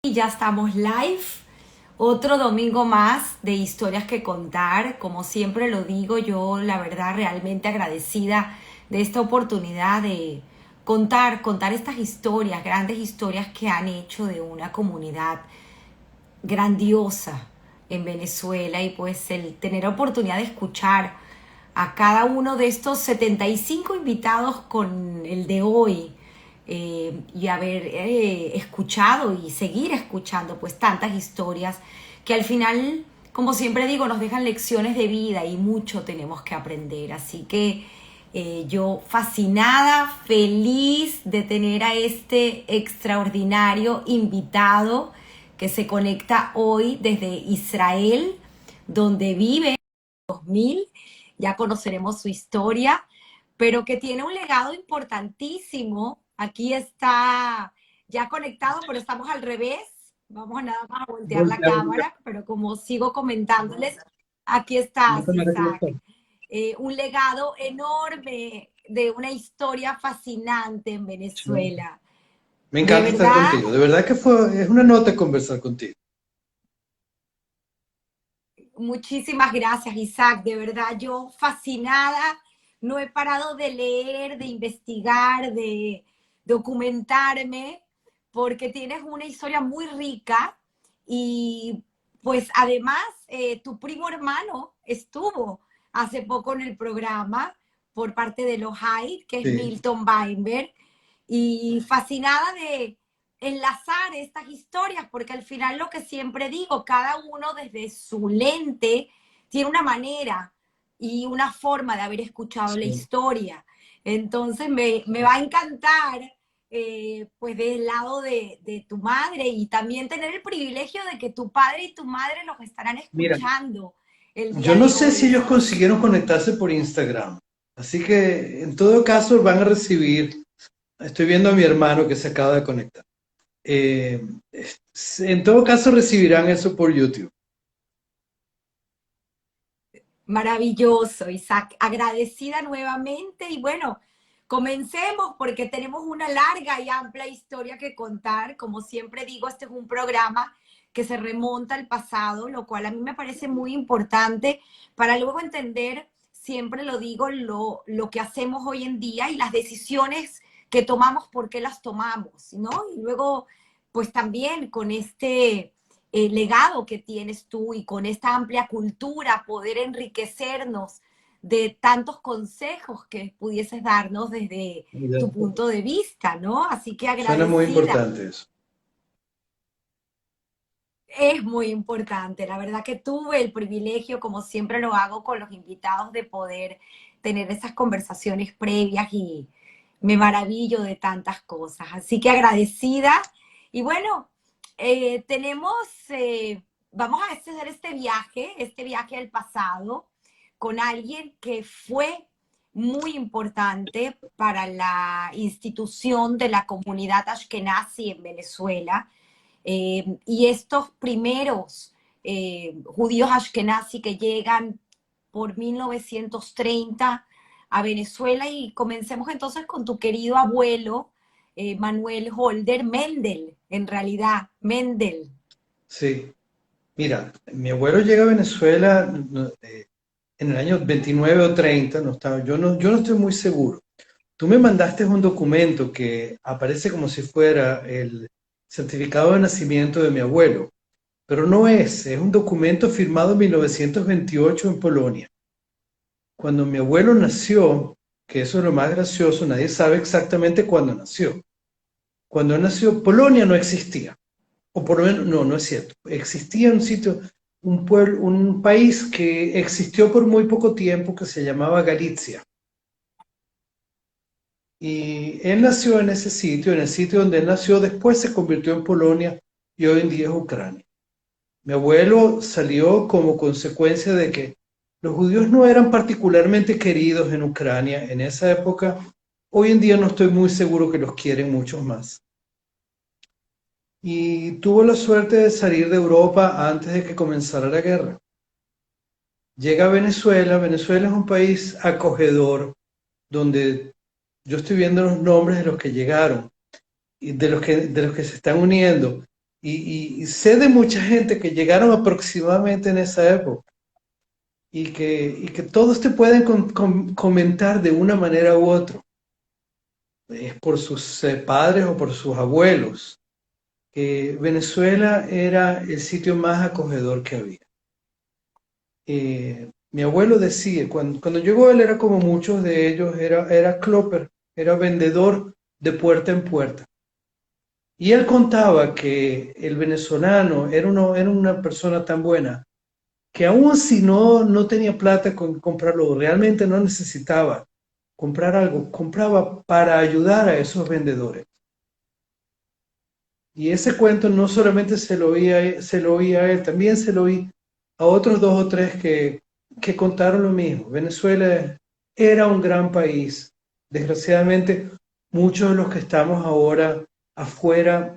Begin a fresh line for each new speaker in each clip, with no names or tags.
Y ya estamos live, otro domingo más de historias que contar. Como siempre lo digo, yo la verdad realmente agradecida de esta oportunidad de contar estas historias, grandes historias que han hecho de una comunidad grandiosa en Venezuela, y pues el tener oportunidad de escuchar a cada uno de estos 75 invitados con el de hoy, y haber escuchado y seguir escuchando pues tantas historias que al final, como siempre digo, nos dejan lecciones de vida y mucho tenemos que aprender. Así que yo fascinada, feliz de tener a este extraordinario invitado que se conecta hoy desde Israel, donde vive 2000, ya conoceremos su historia, pero que tiene un legado importantísimo. Aquí está ya conectado, pero estamos al revés. Vamos nada más a voltear la
Voltear, voltear.
cámara, pero como sigo comentándoles, aquí
No
estás,
te metas con
Isaac.
esto.
Un legado enorme de una historia fascinante en
Sí.
Venezuela.
Me
De
encanta estar
verdad,
contigo. De verdad que es una nota conversar contigo.
muchísimas gracias, Isaac. De verdad, yo fascinada. No he parado de leer, de investigar, de documentarme, porque tienes una historia muy rica y pues además tu primo hermano estuvo hace poco en el programa por parte de los Hyde, que es
Sí.
Milton Weinberg, y fascinada de enlazar estas historias, porque al final lo que siempre digo, cada uno desde su lente tiene una manera y una forma de haber escuchado la
Sí.
historia. Entonces me va a encantar, pues del lado de tu madre, y también tener el privilegio de que tu padre y tu madre los estarán
Mira,
escuchando el
yo
día
no
de
sé
hoy,
si ellos
Isaac.
consiguieron conectarse por Instagram. Así que en todo caso van a recibir. Estoy viendo a mi hermano que se acaba de conectar. Eh, en todo caso recibirán eso por YouTube.
Maravilloso, Isaac. Agradecida nuevamente y bueno, comencemos porque tenemos una larga y amplia historia que contar. Como siempre digo, este es un programa que se remonta al pasado, lo cual a mí me parece muy importante para luego entender, siempre lo digo, lo que hacemos hoy en día y las decisiones que tomamos, por qué las tomamos, ¿no? Y luego, pues también con este legado que tienes tú y con esta amplia cultura, poder enriquecernos de tantos consejos que pudieses darnos desde tu punto de vista, ¿no? Así que
Suena muy
agradecida.
importante eso.
Es muy importante. La verdad que tuve el privilegio, como siempre lo hago con los invitados, de poder tener esas conversaciones previas y me maravillo de tantas cosas. Así que agradecida. Y bueno, tenemos, vamos a hacer este viaje al pasado, con alguien que fue muy importante para la institución de la comunidad ashkenazi en Venezuela, y estos primeros judíos ashkenazi que llegan por 1930 a Venezuela. Y comencemos entonces con tu querido abuelo, Manuel Holder Mendel, en realidad, Mendel.
Sí. Mira, mi abuelo llega a Venezuela en el año 29 o 30, no estaba, yo no estoy muy seguro. Tú me mandaste un documento que aparece como si fuera el certificado de nacimiento de mi abuelo, pero no es un documento firmado en 1928 en Polonia. Cuando mi abuelo nació, que eso es lo más gracioso, nadie sabe exactamente cuándo nació. Cuando él nació, Polonia no existía, o por lo menos, no, no es cierto. Existía un sitio, un pueblo, un país que existió por muy poco tiempo que se llamaba Galicia. Y él nació en ese sitio, en el sitio donde él nació, después se convirtió en Polonia y hoy en día es Ucrania. Mi abuelo salió como consecuencia de que los judíos no eran particularmente queridos en Ucrania en esa época. Hoy en día no estoy muy seguro que los quieren muchos más. Y tuvo la suerte de salir de Europa antes de que comenzara la guerra. Llega a Venezuela. Venezuela es un país acogedor, donde yo estoy viendo los nombres de los que llegaron y de los que se están uniendo. y sé de mucha gente que llegaron aproximadamente en esa época y que todos te pueden comentar de una manera u otra. Es por sus padres o por sus abuelos, que Venezuela era el sitio más acogedor que había. Mi abuelo decía, cuando llegó él era como muchos de ellos, era cloper, era vendedor de puerta en puerta. Y él contaba que el venezolano era una persona tan buena que aun si no tenía plata con comprarlo, realmente no necesitaba comprar algo, compraba para ayudar a esos vendedores. Y ese cuento no solamente se lo oía a él, también se lo oí a otros dos o tres que contaron lo mismo. Venezuela era un gran país. Desgraciadamente, muchos de los que estamos ahora afuera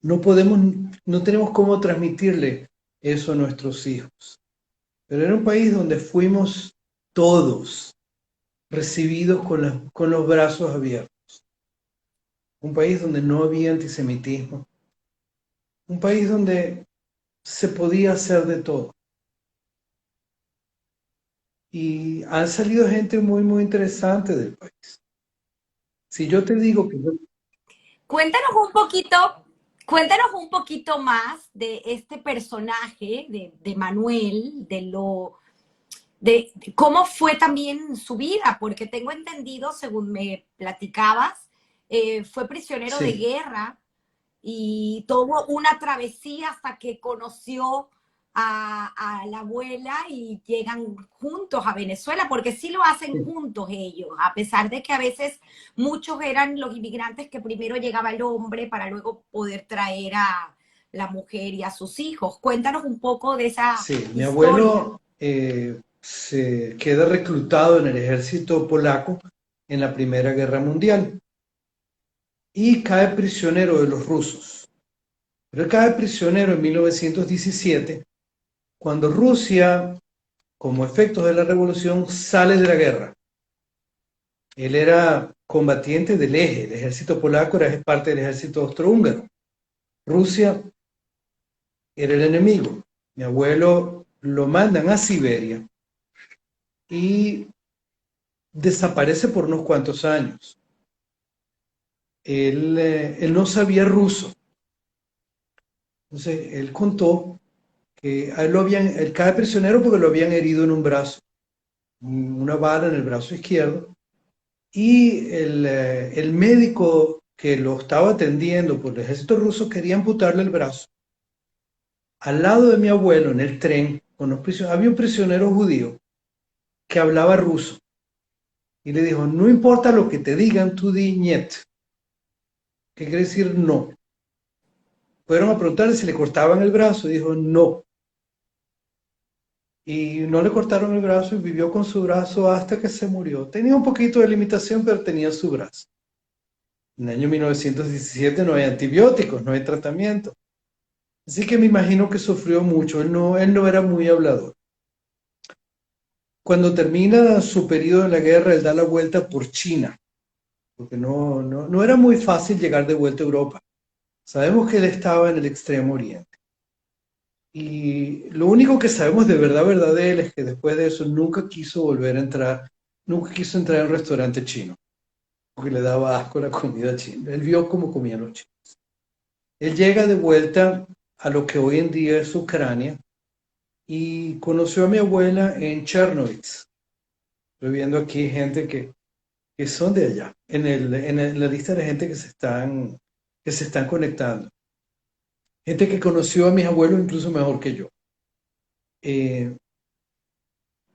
no podemos, no tenemos cómo transmitirle eso a nuestros hijos. Pero era un país donde fuimos todos recibidos con los brazos abiertos. Un país donde no había antisemitismo. Un país donde se podía hacer de todo. Y han salido gente muy, muy interesante del país. Si yo te digo que yo...
Cuéntanos un poquito, cuéntanos un poquito más de este personaje de Manuel, de cómo fue también su vida, porque tengo entendido, según me platicabas, fue prisionero de
Sí,
guerra y tuvo una travesía hasta que conoció a la abuela y llegan juntos a Venezuela, porque sí lo hacen
sí,
juntos ellos, a pesar de que a veces muchos eran los inmigrantes que primero llegaba el hombre para luego poder traer a la mujer y a sus hijos. Cuéntanos un poco de esa
sí. Mi
historia.
abuelo se queda reclutado en el ejército polaco en la Primera Guerra Mundial y cae prisionero de los rusos. Pero él cae prisionero en 1917 cuando Rusia, como efectos de la revolución, sale de la guerra. Él era combatiente del eje, el ejército polaco era parte del ejército austrohúngaro. Rusia era el enemigo. Mi abuelo lo mandan a Siberia y desaparece por unos cuantos años. Él no sabía ruso. Entonces, él contó que a él cae prisionero porque lo habían herido en un brazo, una bala en el brazo izquierdo, y el médico que lo estaba atendiendo por el ejército ruso quería amputarle el brazo. Al lado de mi abuelo, en el tren, con los prisioneros, había un prisionero judío que hablaba ruso y le dijo, no importa lo que te digan, tú di niet, que quiere decir no. Fueron a preguntarle si le cortaban el brazo y dijo no. Y no le cortaron el brazo y vivió con su brazo hasta que se murió. Tenía un poquito de limitación, pero tenía su brazo. En el año 1917 no hay antibióticos, no hay tratamiento. Así que me imagino que sufrió mucho. Él no era muy hablador. Cuando termina su periodo en la guerra, él da la vuelta por China, porque no era muy fácil llegar de vuelta a Europa. Sabemos que él estaba en el extremo oriente. Y lo único que sabemos de verdad de él es que después de eso nunca quiso volver a entrar, nunca quiso entrar en un restaurante chino, porque le daba asco la comida china. Él vio cómo comían los chinos. Él llega de vuelta a lo que hoy en día es Ucrania y conoció a mi abuela en Chernobyl. Estoy viendo aquí gente que son de allá, en la lista de gente que se están conectando. Gente que conoció a mis abuelos incluso mejor que yo. Eh,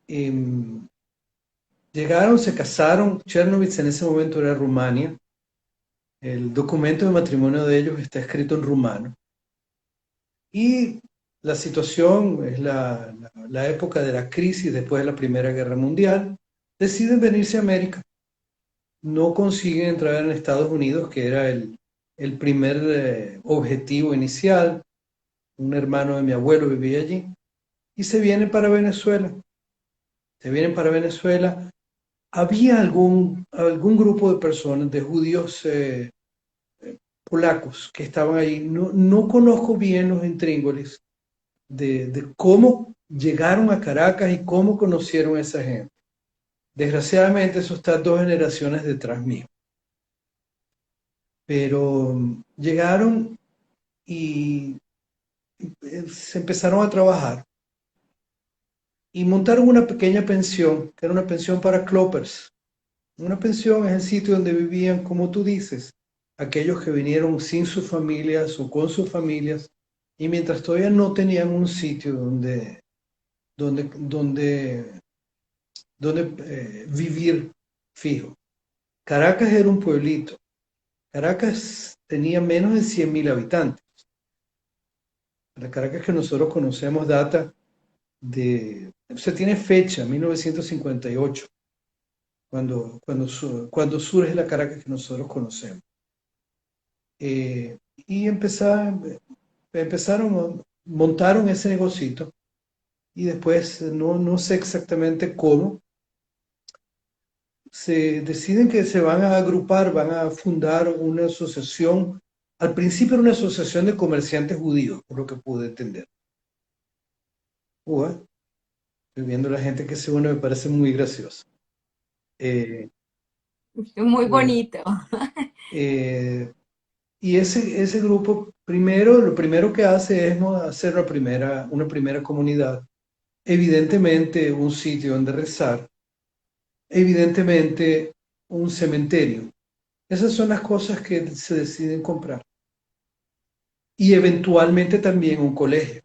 em, Llegaron, se casaron. Chernobyl en ese momento era Rumania. El documento de matrimonio de ellos está escrito en rumano. Y la situación es la época de la crisis después de la Primera Guerra Mundial. Deciden venirse a América. No consiguen entrar en Estados Unidos, que era el primer objetivo inicial. Un hermano de mi abuelo vivía allí. Y se vienen para Venezuela. Se vienen para Venezuela. Había algún grupo de personas, de judíos polacos que estaban ahí. No, no conozco bien los intríngulis de cómo llegaron a Caracas y cómo conocieron a esa gente. Desgraciadamente eso está 2 generaciones detrás mío. Pero llegaron y se empezaron a trabajar y montaron una pequeña pensión, que era una pensión para cloppers. Una pensión es el sitio donde vivían, como tú dices, aquellos que vinieron sin sus familias o con sus familias y mientras todavía no tenían un sitio donde, donde, donde vivir fijo. Caracas era un pueblito. Caracas tenía menos de 100.000 habitantes. La Caracas que nosotros conocemos data se tiene fecha, 1958, cuando surge la Caracas que nosotros conocemos. Y montaron ese negocito y después, no sé exactamente cómo, se deciden que se van a agrupar, van a fundar una asociación. Al principio era una asociación de comerciantes judíos, por lo que pude entender. Estoy viendo la gente que se une, me parece muy gracioso. Eh,
Muy
bueno,
bonito.
eh, y ese grupo, lo primero que hace es, ¿no?, hacer una primera comunidad. Evidentemente un sitio donde rezar, evidentemente un cementerio. Esas son las cosas que se deciden comprar. Y eventualmente también un colegio.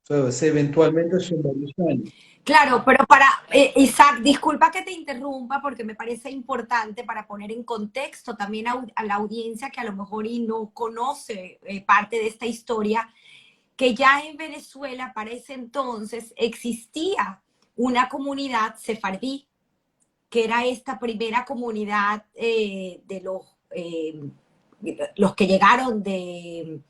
O sea, eventualmente son varios años.
Claro, pero para, Isaac, disculpa que te interrumpa porque me parece importante para poner en contexto también a la audiencia que a lo mejor y no conoce parte de esta historia, que ya en Venezuela para ese entonces existía una comunidad sefardí, que era esta primera comunidad los que llegaron de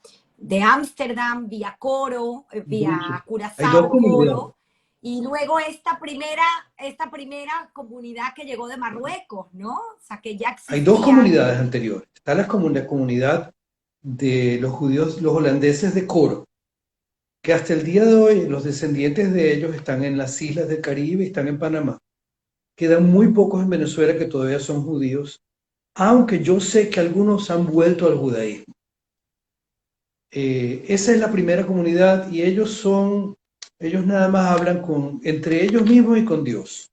Ámsterdam vía Coro,
Incluso.
vía
Hay dos
Curazao,
comunidades.
Coro, y luego esta primera comunidad que llegó de Marruecos, ¿no? O sea, que ya
Hay dos
existían.
comunidades anteriores. Está la comunidad de los judíos, los holandeses de Coro, que hasta el día de hoy los descendientes de ellos están en las islas del Caribe y están en Panamá. Quedan muy pocos en Venezuela que todavía son judíos, aunque yo sé que algunos han vuelto al judaísmo. Esa es la primera comunidad y ellos nada más hablan entre ellos mismos y con Dios.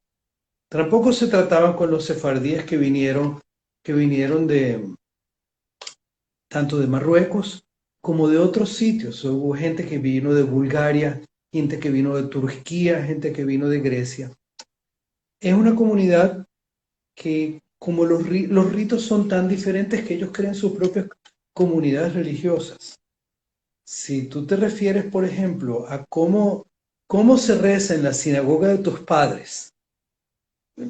Tampoco se trataban con los sefardíes que vinieron tanto de Marruecos como de otros sitios. Hubo gente que vino de Bulgaria, gente que vino de Turquía, gente que vino de Grecia. Es una comunidad que, como los ritos son tan diferentes, que ellos crean sus propias comunidades religiosas. Si tú te refieres, por ejemplo, a cómo se reza en la sinagoga de tus padres,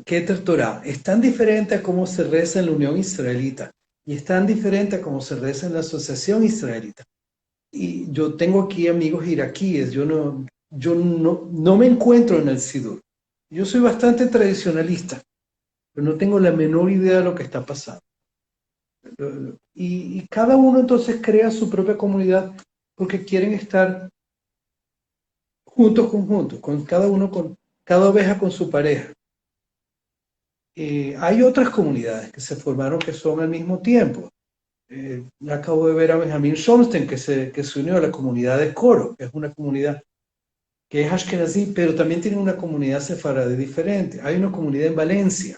Keter Torah, es tan diferente a cómo se reza en la Unión Israelita y es tan diferente a cómo se reza en la Asociación Israelita. Y yo tengo aquí amigos iraquíes, yo no me encuentro en el Sidur. Yo soy bastante tradicionalista, pero no tengo la menor idea de lo que está pasando. Y cada uno entonces crea su propia comunidad porque quieren estar juntos, con cada uno, con cada oveja con su pareja. Hay otras comunidades que se formaron que son al mismo tiempo. Acabo de ver a Benjamin Schomsten que se unió a la comunidad de Coro, que es una comunidad que es Ashkenazí, pero también tiene una comunidad sefaradí diferente. Hay una comunidad en Valencia,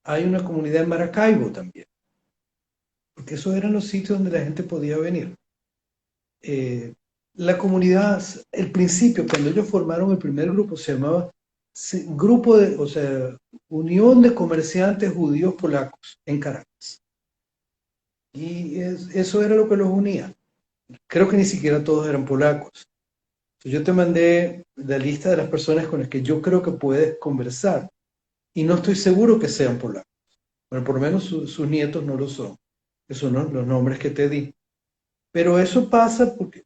hay una comunidad en Maracaibo también, porque esos eran los sitios donde la gente podía venir. La comunidad, el principio, cuando ellos formaron el primer grupo, se llamaba Unión de Comerciantes Judíos Polacos en Caracas. Y eso era lo que los unía. Creo que ni siquiera todos eran polacos. Yo te mandé la lista de las personas con las que yo creo que puedes conversar y no estoy seguro que sean polacos. Bueno, por lo menos sus nietos no lo son. Esos son los nombres que te di. Pero eso pasa porque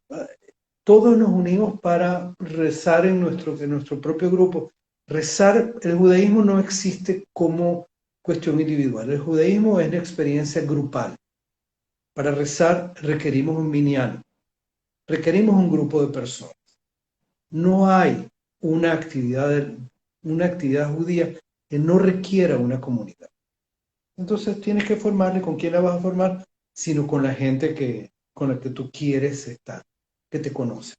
todos nos unimos para rezar en nuestro propio grupo. Rezar, el judaísmo no existe como cuestión individual. El judaísmo es una experiencia grupal. Para rezar requerimos un minyan, requerimos un grupo de personas. No hay una actividad judía que no requiera una comunidad. Entonces tienes que formarle con quién la vas a formar, sino con la gente con la que tú quieres estar, que te conoce.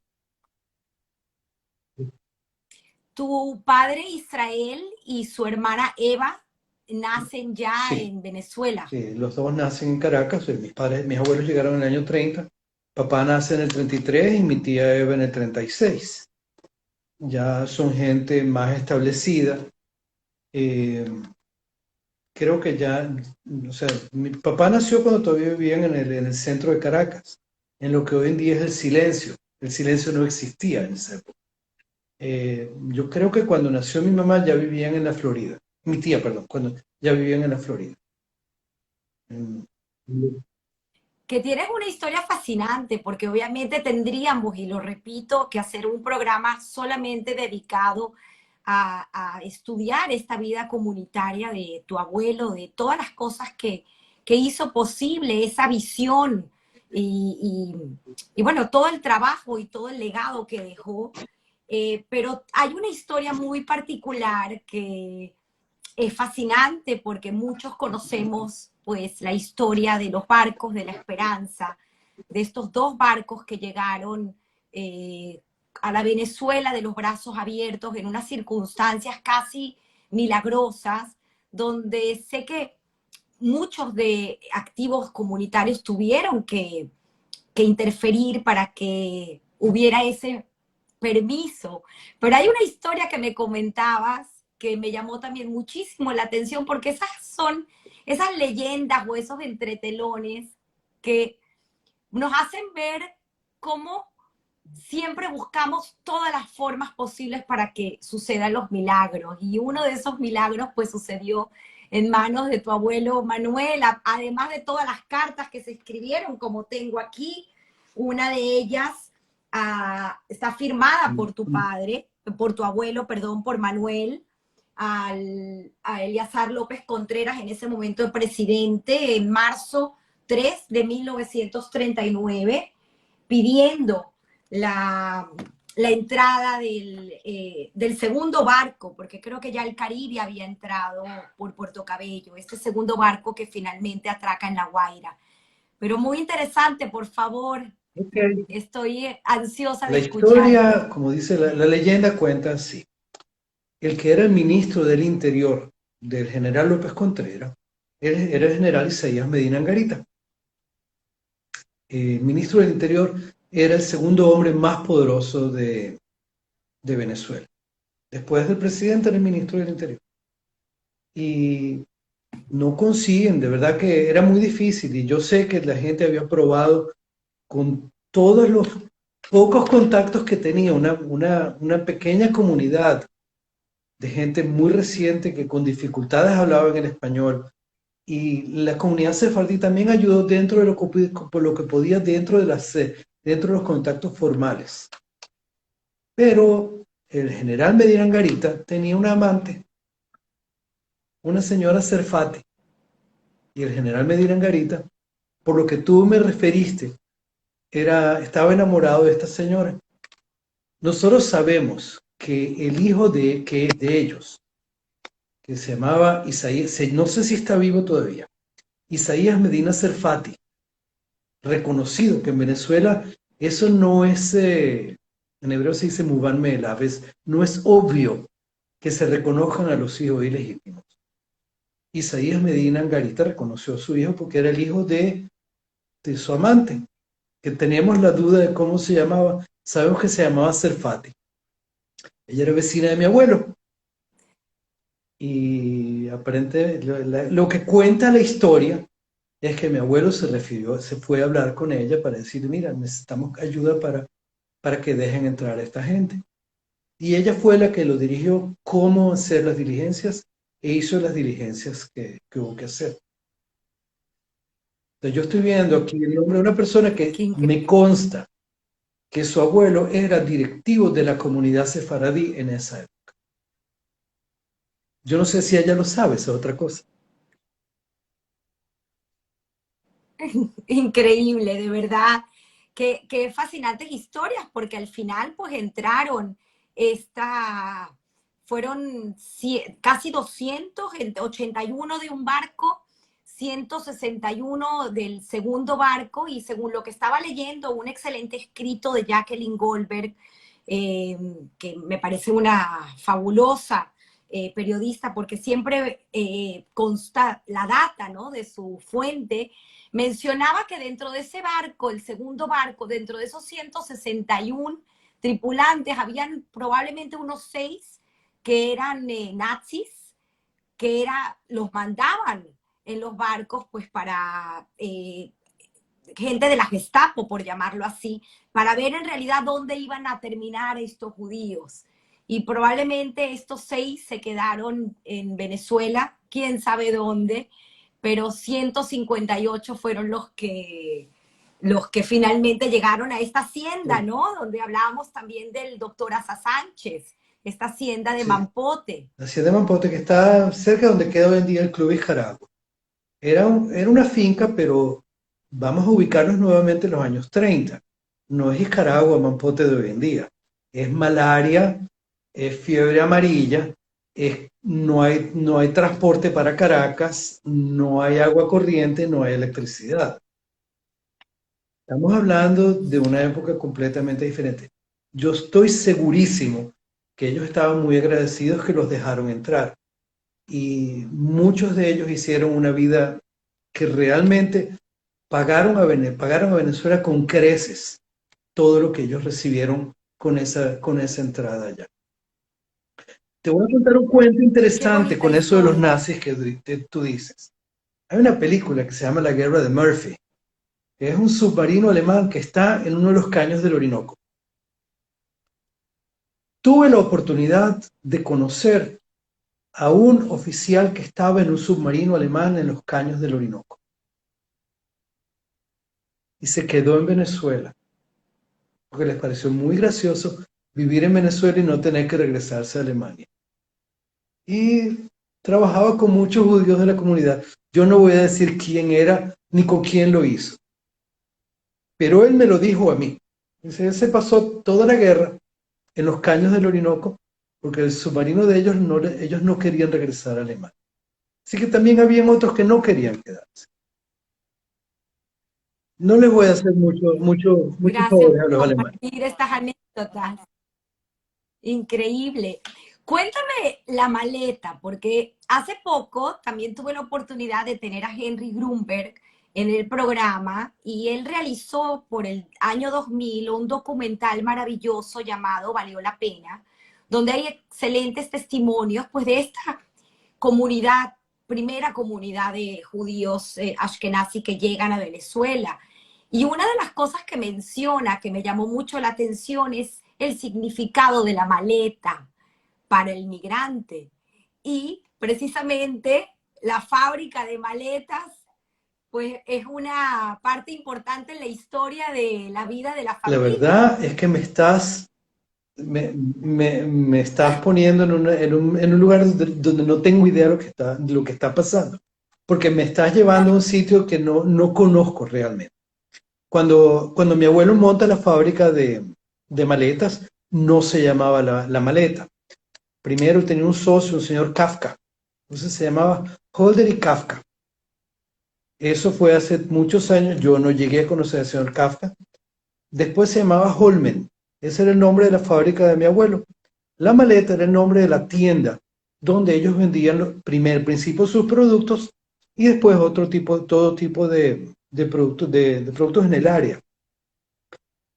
Tu padre Israel y su hermana Eva nacen ya
Sí,
en Venezuela.
sí, los dos nacen en Caracas. Mis abuelos llegaron en el año 30. Papá nace en el 33 y mi tía Eva en el 36. Ya son gente más establecida. Eh, Creo que ya, o sea, mi papá nació cuando todavía vivían en el centro de Caracas, en lo que hoy en día es el silencio. El silencio no existía en esa época. Yo creo que cuando nació mi mamá ya vivían en la Florida. Mi tía, perdón, cuando ya vivían en la Florida. Mm.
Que tienes una historia fascinante, porque obviamente tendríamos, y lo repito, que hacer un programa solamente dedicado a estudiar esta vida comunitaria de tu abuelo, de todas las cosas que hizo posible esa visión y, y bueno, todo el trabajo y todo el legado que dejó. Pero hay una historia muy particular que es fascinante porque muchos conocemos pues la historia de los barcos de la esperanza, de estos dos barcos que llegaron a la Venezuela de los brazos abiertos en unas circunstancias casi milagrosas, donde sé que muchos de activos comunitarios tuvieron que interferir para que hubiera ese permiso. Pero hay una historia que me comentabas que me llamó también muchísimo la atención porque esas son esas leyendas o esos entretelones que nos hacen ver cómo siempre buscamos todas las formas posibles para que sucedan los milagros. Y uno de esos milagros pues sucedió en manos de tu abuelo Manuel, además de todas las cartas que se escribieron, como tengo aquí, una de ellas está firmada por tu padre, por tu abuelo, perdón, por Manuel, a Eleazar López Contreras, en ese momento el presidente, en marzo 3 de 1939, pidiendo la, la entrada del segundo barco, porque creo que ya el Caribe había entrado por Puerto Cabello, este segundo barco que finalmente atraca en La Guaira. Pero muy interesante, por favor,
Ok.
estoy ansiosa de
La
escucharte.
historia, como dice la leyenda, cuenta así. El que era el ministro del Interior del general López Contreras era el general Isaías Medina Angarita. El ministro del Interior era el segundo hombre más poderoso de Venezuela. Después del presidente era el ministro del Interior. Y no consiguen, de verdad que era muy difícil. Y yo sé que la gente había probado con todos los pocos contactos que tenía, una pequeña comunidad de gente muy reciente que con dificultades hablaban en español. Y la comunidad sefardí también ayudó dentro de por lo que podía dentro de los contactos formales. Pero el general Medina Angarita tenía una amante, una señora Serfati, y el general Medina Angarita, por lo que tú me referiste, estaba enamorado de esta señora. Nosotros sabemos que el hijo de ellos, que se llamaba Isaías, no sé si está vivo todavía, Isaías Medina Serfati, reconocido que en Venezuela eso no es, en hebreo se dice muban meelav, no es obvio que se reconozcan a los hijos ilegítimos. Isaías Medina Angarita reconoció a su hijo porque era el hijo de su amante, que teníamos la duda de cómo se llamaba. Sabemos que se llamaba Serfati. Ella era vecina de mi abuelo. Y aparentemente lo que cuenta la historia es que mi abuelo se fue a hablar con ella para decir, mira, necesitamos ayuda para que dejen entrar a esta gente. Y ella fue la que lo dirigió cómo hacer las diligencias e hizo las diligencias que hubo que hacer. Entonces yo estoy viendo aquí el nombre de una persona que me consta que su abuelo era directivo de la comunidad sefaradí en esa época. Yo no sé si ella lo sabe, esa es otra cosa.
Increíble, de verdad. Qué fascinantes historias, porque al final pues entraron esta, fueron casi 281 de un barco, 161 del segundo barco, y según lo que estaba leyendo, un excelente escrito de Jacqueline Goldberg, eh, que me parece una fabulosa periodista, porque siempre consta la data, ¿no?, de su fuente. Mencionaba que dentro de ese barco, el segundo barco, dentro de esos 161 tripulantes, habían probablemente unos 6 que eran nazis, los mandaban en los barcos pues para gente de la Gestapo, por llamarlo así, para ver en realidad dónde iban a terminar estos judíos. Y probablemente estos 6 se quedaron en Venezuela, quién sabe dónde, pero 158 fueron los que finalmente llegaron a esta hacienda,
Sí,
¿no? Donde hablábamos también del doctor Asa Sánchez, esta hacienda de
sí.
Mampote.
La Hacienda de Mampote, que está cerca de donde queda hoy en día el Club Ixaragua. Era una finca, pero vamos a ubicarnos nuevamente en los años 30. No es Nicaragua, Mampote de hoy en día. Es malaria, es fiebre amarilla, no hay transporte para Caracas, no hay agua corriente, no hay electricidad. Estamos hablando de una época completamente diferente. Yo estoy segurísimo que ellos estaban muy agradecidos que los dejaron entrar y muchos de ellos hicieron una vida que realmente pagaron a Venezuela con creces todo lo que ellos recibieron con esa entrada allá. Te voy a contar un cuento
Qué
interesante
bonita
con eso de los
historia.
nazis que tú dices. Hay una película que se llama La Guerra de Murphy, que es un submarino alemán que está en uno de los caños del Orinoco. Tuve la oportunidad de conocer a un oficial que estaba en un submarino alemán en los caños del Orinoco y se quedó en Venezuela porque les pareció muy gracioso vivir en Venezuela y no tener que regresarse a Alemania. Y trabajaba con muchos judíos de la comunidad. Yo no voy a decir quién era ni con quién lo hizo, pero él me lo dijo a mí. Dice, él se pasó toda la guerra en los caños del Orinoco porque el submarino de ellos no querían regresar a Alemania. Así que también habían otros que no querían quedarse. No les voy a hacer muchos
Gracias
favores a
por
los alemanes.
compartir estas anécdotas. Increíble. Cuéntame la maleta, porque hace poco también tuve la oportunidad de tener a Henry Grunberg en el programa y él realizó por el año 2000 un documental maravilloso llamado Valió la Pena, donde hay excelentes testimonios pues de esta comunidad, primera comunidad de judíos ashkenazi que llegan a Venezuela. Y una de las cosas que menciona, que me llamó mucho la atención, es el significado de la maleta para el migrante. Y precisamente la fábrica de maletas, pues es una parte importante en la historia de la vida de la
La
familia.
verdad es que me estás poniendo en un lugar donde no tengo idea de lo que está pasando, porque me estás llevando a un sitio que no conozco realmente. Cuando mi abuelo monta la fábrica de maletas, no se llamaba la maleta. Primero tenía un socio, un señor Kafka, entonces se llamaba Holder y Kafka. Eso fue hace muchos años, yo no llegué a conocer al señor Kafka. Después se llamaba Holmen, ese era el nombre de la fábrica de mi abuelo. La maleta era el nombre de la tienda donde ellos vendían primer principio sus productos y después todo tipo de productos en el área.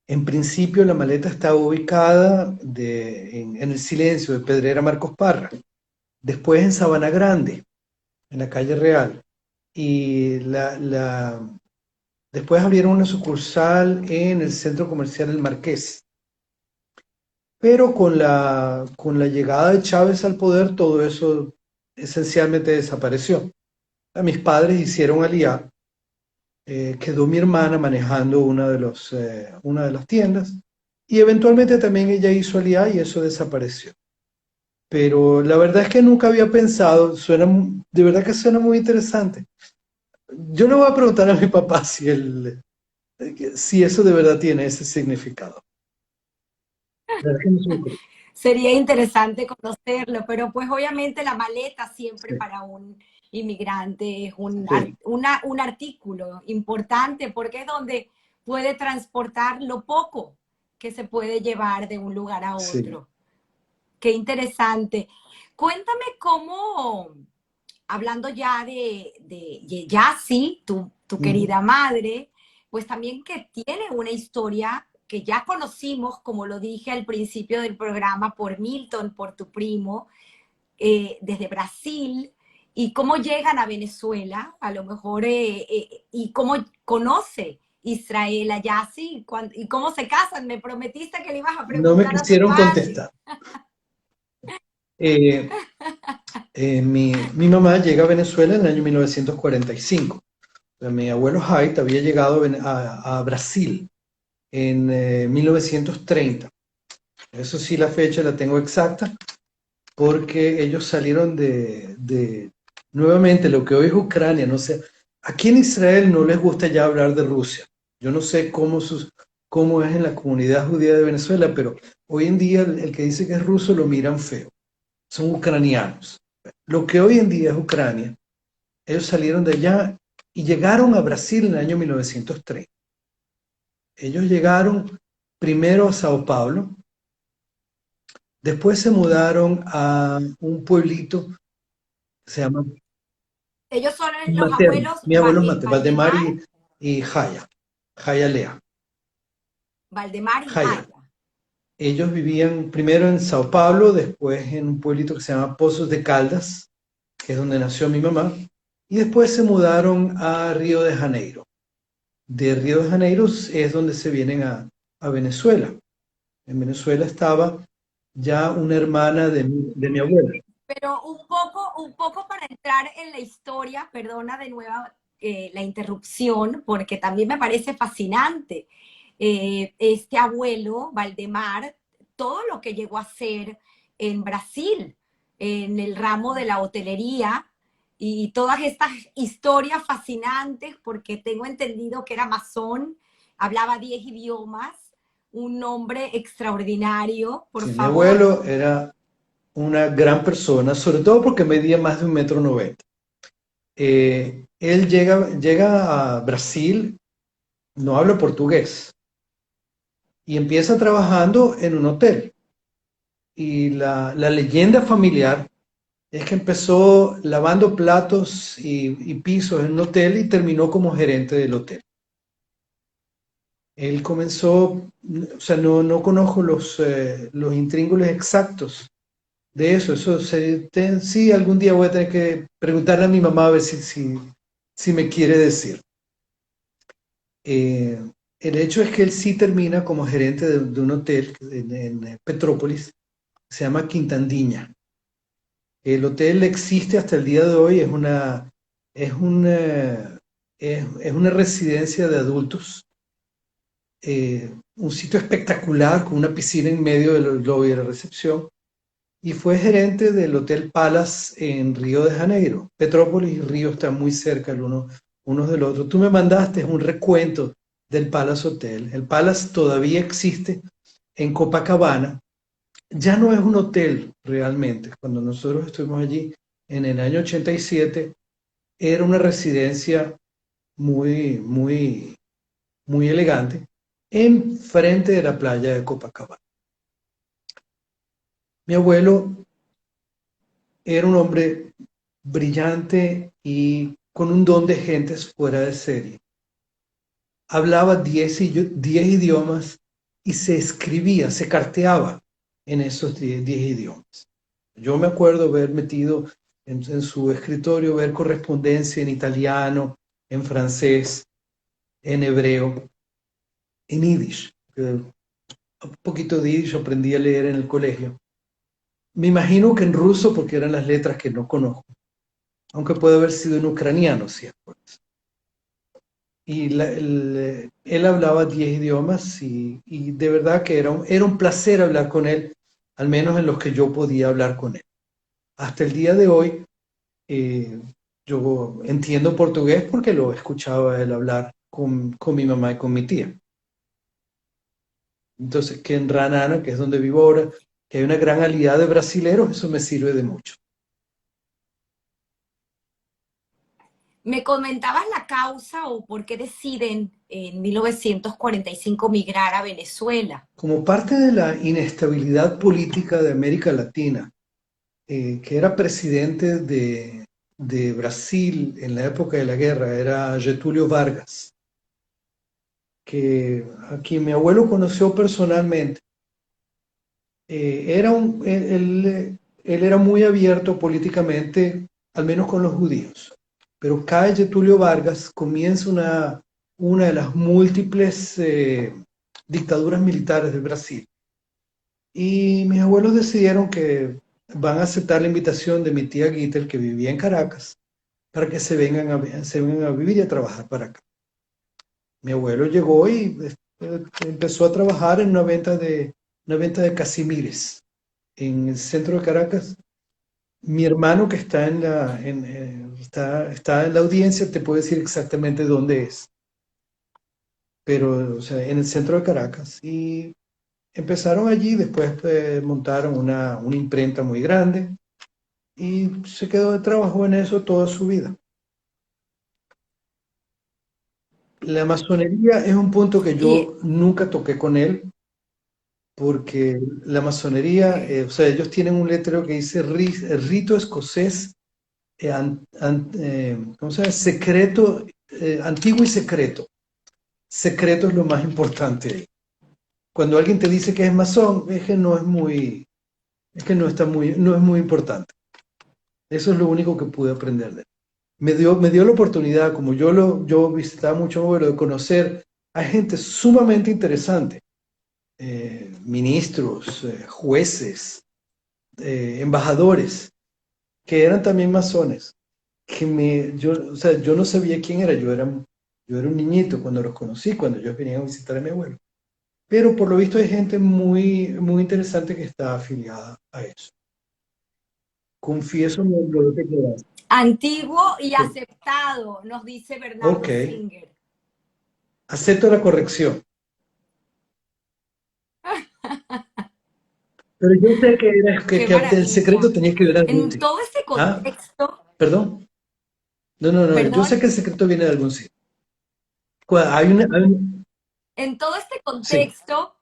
En principio la maleta estaba ubicada en el Silencio de Pedrera Marcos Parra, después en Sabana Grande, en la calle Real, y después abrieron una sucursal en el centro comercial El Marqués. Pero con la llegada de Chávez al poder, todo eso esencialmente desapareció. Mis padres hicieron aliyá, quedó mi hermana manejando una de las tiendas y eventualmente también ella hizo aliyá y eso desapareció. Pero la verdad es que nunca había pensado, de verdad que suena muy interesante. yo le voy a preguntar a mi papá si eso de verdad tiene ese significado. La verdad que no se me ocurre.
Sería interesante conocerlo, pero pues obviamente la maleta siempre
Sí,
para un inmigrante es
sí,
un artículo importante porque es donde puede transportar lo poco que se puede llevar de un lugar a
sí.
otro. Qué interesante. Cuéntame cómo, hablando ya de Yassi, tu
Ujú.
querida madre, pues también que tiene una historia que ya conocimos, como lo dije al principio del programa, por Milton, por tu primo, desde Brasil, y cómo llegan a Venezuela, a lo mejor, y cómo conoce Israel a Yassi, y cómo se casan. Me prometiste que le ibas a
No me
preguntar a tus
quisieron
padres.
contestar. Eh, mi mamá llega a Venezuela en el año 1945. O sea, mi abuelo Haidt había llegado a Brasil en 1930. Eso sí, la fecha la tengo exacta, porque ellos salieron nuevamente, lo que hoy es Ucrania. No sé, aquí en Israel no les gusta ya hablar de Rusia. Yo no sé cómo es en la comunidad judía de Venezuela, pero hoy en día el que dice que es ruso lo miran feo. Son ucranianos. Lo que hoy en día es Ucrania, ellos salieron de allá y llegaron a Brasil en el año 1930. Ellos llegaron primero a Sao Paulo, después se mudaron a un pueblito que se llama
Ellos son los
Materno.
abuelos
Mi abuelo es Valdemar
Valdemar,
y Jaya Lea,
Valdemar y
Jaya.
Jaya.
Ellos vivían primero en Sao Paulo, después en un pueblito que se llama Pozos de Caldas, que es donde nació mi mamá, y después se mudaron a Río de Janeiro. De Río de Janeiro es donde se vienen a Venezuela. En Venezuela estaba ya una hermana de mi abuela.
Pero un poco para entrar en la historia, perdona de nuevo la interrupción, porque también me parece fascinante. Este abuelo, Valdemar, todo lo que llegó a hacer en Brasil, en el ramo de la hotelería, y todas estas historias fascinantes, porque tengo entendido que era masón, hablaba 10 idiomas, un hombre extraordinario, por
Sí, mi
favor.
abuelo era una gran persona, sobre todo porque medía más de 1,90 m. Él llega a Brasil, no habla portugués, y empieza trabajando en un hotel. Y la leyenda familiar es que empezó lavando platos y pisos en un hotel y terminó como gerente del hotel. Él comenzó, o sea, no conozco los intríngulis exactos de eso. Sí, algún día voy a tener que preguntarle a mi mamá a ver si me quiere decir. Eh, el hecho es que él sí termina como gerente de un hotel en Petrópolis, se llama Quintandiña. El hotel existe hasta el día de hoy, es una, es una residencia de adultos, un sitio espectacular con una piscina en medio del lobby de la recepción, y fue gerente del Hotel Palace en Río de Janeiro. Petrópolis y Río están muy cerca uno del otro. Tú me mandaste un recuento del Palace Hotel. El Palace todavía existe en Copacabana. Ya no es un hotel realmente. Cuando nosotros estuvimos allí en el año 87, era una residencia muy, muy, muy elegante en frente de la playa de Copacabana. Mi abuelo era un hombre brillante y con un don de gentes fuera de serie. Hablaba 10 idiomas y se escribía, se carteaba en esos 10 idiomas. Yo me acuerdo haber metido en su escritorio, ver correspondencia en italiano, en francés, en hebreo, en yiddish. Un poquito de yiddish aprendí a leer en el colegio. Me imagino que en ruso, porque eran las letras que no conozco, aunque puede haber sido en ucraniano, si acuerdas. Y él hablaba 10 idiomas y de verdad que era un placer hablar con él, al menos en los que yo podía hablar con él. Hasta el día de hoy, eh, Yo entiendo portugués porque lo escuchaba a él hablar con mi mamá y con mi tía. Entonces, que en Ranana, que es donde vivo ahora, que hay una gran aliada de brasileros, eso me sirve de mucho.
¿Me comentabas la causa o por qué deciden en 1945 migrar a Venezuela?
Como parte de la inestabilidad política de América Latina, que era presidente de Brasil en la época de la guerra, era Getúlio Vargas, que a quien mi abuelo conoció personalmente. Él era muy abierto políticamente, al menos con los judíos. Pero cae Getúlio Vargas, comienza una de las múltiples dictaduras militares del Brasil. Y mis abuelos decidieron que van a aceptar la invitación de mi tía Guitel, que vivía en Caracas, para que se vengan a vivir y a trabajar para acá. Mi abuelo llegó y empezó a trabajar en una venta de casimires en el centro de Caracas. Mi hermano que está está en la audiencia te puede decir exactamente dónde es, pero o sea, en el centro de Caracas. Y empezaron allí, después montaron una imprenta muy grande y trabajó en eso toda su vida. La masonería es un punto que
Y,
yo nunca toqué con él, porque la
ok.
masonería, o sea, ellos tienen un letrero que dice rito escocés, ¿cómo se llama? Secreto, antiguo y secreto. Secreto es lo más importante. Cuando alguien te dice que es masón, es que no es muy, es que no es muy importante. Eso es lo único que pude aprender de él. Me dio la oportunidad, como yo visitaba mucho Móvero, de conocer a gente sumamente interesante, ministros, jueces, embajadores, que eran también masones, o sea, yo no sabía quién era, yo era un niñito cuando los conocí, cuando ellos venían a visitar a mi abuelo. Pero por lo visto hay gente muy interesante que está afiliada a eso. Confieso lo que quieras.
Antiguo y
Sí.
aceptado, nos dice
Ok,
Bernardo Singer.
acepto la corrección. Pero yo sé que,
Qué
que el secreto
maravilla.
tenía que ver algún
En
sitio.
todo este
¿Ah?
contexto,
¿Perdón? No, yo sé
perdón,
que el secreto viene de algún sitio.
en todo este
Sí,
contexto,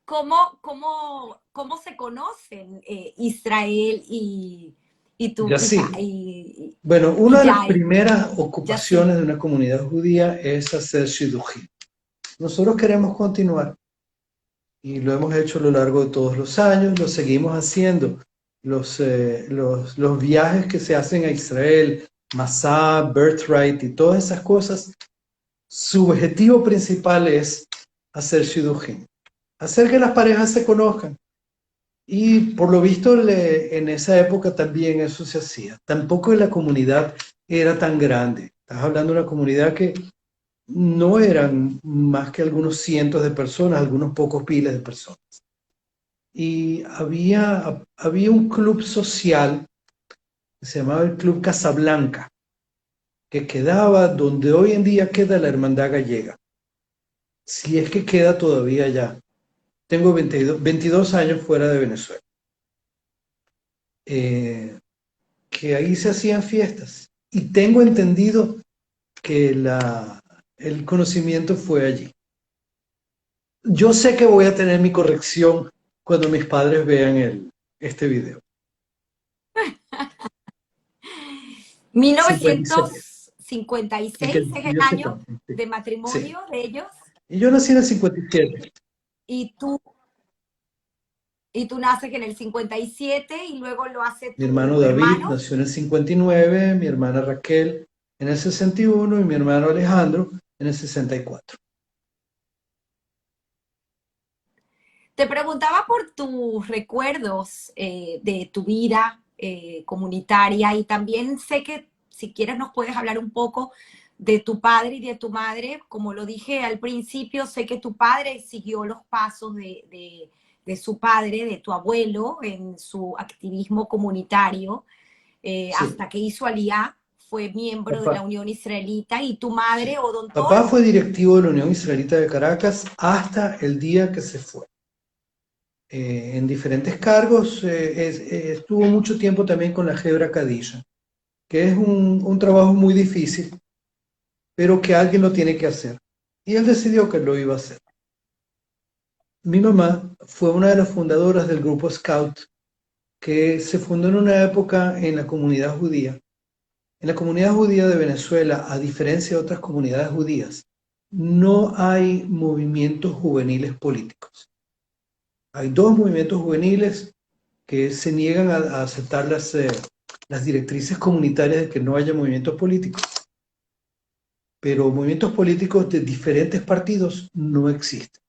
¿cómo se conocen Israel y
ya
tú
sí.
y,
Bueno,
y
una de las
Yael?
primeras
Ya sí.
ocupaciones de una comunidad judía es hacer shidduchim. Nosotros queremos continuar y lo hemos hecho a lo largo de todos los años, lo seguimos haciendo. Los viajes que se hacen a Israel, Masá, Birthright y todas esas cosas, su objetivo principal es hacer shidduchim, hacer que las parejas se conozcan. Y por lo visto en esa época también eso se hacía. Tampoco la comunidad era tan grande. Estás hablando de una comunidad que no eran más que algunos cientos de personas, algunos pocos miles de personas. Y había un club social que se llamaba el Club Casablanca, que quedaba donde hoy en día queda la Hermandad Gallega, si es que queda todavía allá. Tengo 22 años fuera de Venezuela. Eh, que ahí se hacían fiestas. Y tengo entendido que el conocimiento fue allí. Yo sé que voy a tener mi corrección cuando mis padres vean este video. 56. Y que
1956 es el
ellos se
año
casan. Sí.
de
Sí.
matrimonio de ellos
Y yo nací en el 57.
y tú, y tú naces en el 57 y luego lo hace
Mi hermano
tu
David
hermano.
nació en el 59, mi hermana Raquel en el 61 y mi hermano Alejandro en el 64.
Te preguntaba por tus recuerdos de tu vida comunitaria y también sé que si quieres nos puedes hablar un poco de tu padre y de tu madre. Como lo dije al principio, sé que tu padre siguió los pasos de su padre, de tu abuelo, en su activismo comunitario
Sí,
hasta que hizo Aliá. fue miembro de la
Papá,
Unión Israelita y tu madre
sí. Papá
odontóloga.
fue directivo de la Unión Israelita de Caracas hasta el día que se fue. En diferentes cargos, estuvo mucho tiempo también con la Hebra Kadisha, que es un trabajo muy difícil, pero que alguien lo tiene que hacer. Y él decidió que lo iba a hacer. Mi mamá fue una de las fundadoras del grupo Scout, que se fundó en una época en la comunidad judía. En la comunidad judía de Venezuela, a diferencia de otras comunidades judías, no hay movimientos juveniles políticos. Hay dos movimientos juveniles que se niegan a aceptar las directrices comunitarias de que no haya movimientos políticos, pero movimientos políticos de diferentes partidos no existen.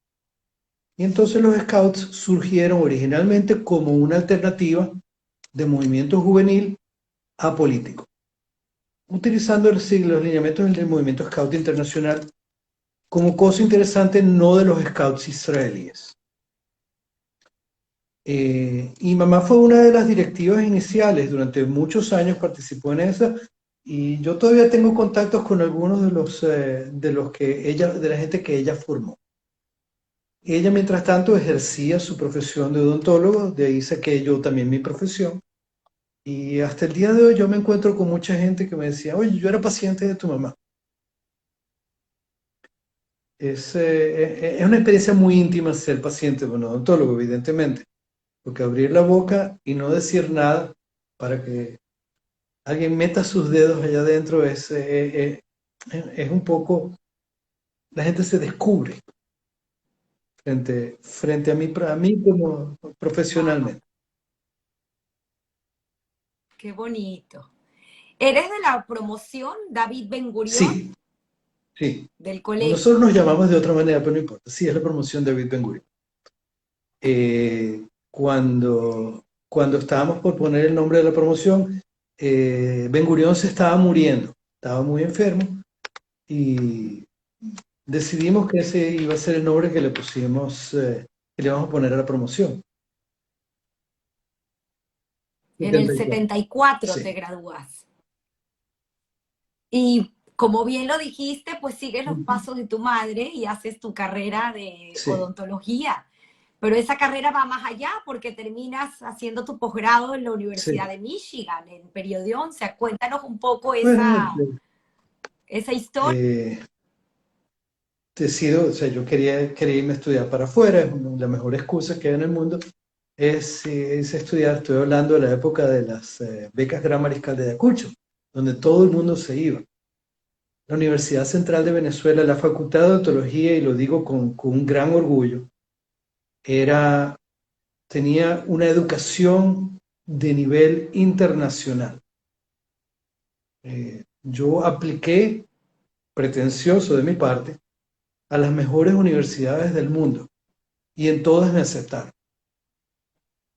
Y entonces los Scouts surgieron originalmente como una alternativa de movimiento juvenil a político, utilizando los lineamientos del movimiento Scout Internacional como cosa interesante, no de los Scouts israelíes. Y mamá fue una de las directivas iniciales, durante muchos años participó en esa, y yo todavía tengo contactos con algunos de los que ella, de la gente que ella formó. Ella, mientras tanto, ejercía su profesión de odontólogo, de ahí saqué yo también mi profesión, y hasta el día de hoy yo me encuentro con mucha gente que me decía, oye, yo era paciente de tu mamá. Es una experiencia muy íntima ser paciente de un odontólogo, evidentemente, porque abrir la boca y no decir nada para que alguien meta sus dedos allá adentro es un poco, la gente se descubre frente a mí como
Wow,
profesionalmente.
qué bonito. ¿Eres de la promoción David Ben Gurión
Sí, sí.
del
Nosotros
colegio?
nos llamamos de otra manera, pero no importa. Sí, es la promoción de David Ben-Gurion. Cuando estábamos por poner el nombre de la promoción, Ben-Gurión se estaba muriendo, estaba muy enfermo y decidimos que ese iba a ser el nombre que le pusimos, que le vamos a poner a la promoción.
En el
74.
74 te
Sí,
gradúas. Y como bien lo dijiste, pues sigues los pasos de tu madre y haces tu carrera de
sí.
odontología. Pero esa carrera va más allá porque terminas haciendo tu posgrado en la Universidad
Sí.
de Michigan, en periodoncia. Cuéntanos un poco
Bueno,
esa historia.
eh, decido, o sea, yo quería irme a estudiar para afuera, la mejor excusa que hay en el mundo es estudiar. Estoy hablando de la época de las becas Gran Mariscal de Ayacucho, donde todo el mundo se iba. La Universidad Central de Venezuela, la Facultad de Odontología, y lo digo con un gran orgullo, era, tenía una educación de nivel internacional. Yo apliqué, pretencioso de mi parte, a las mejores universidades del mundo y en todas me aceptaron,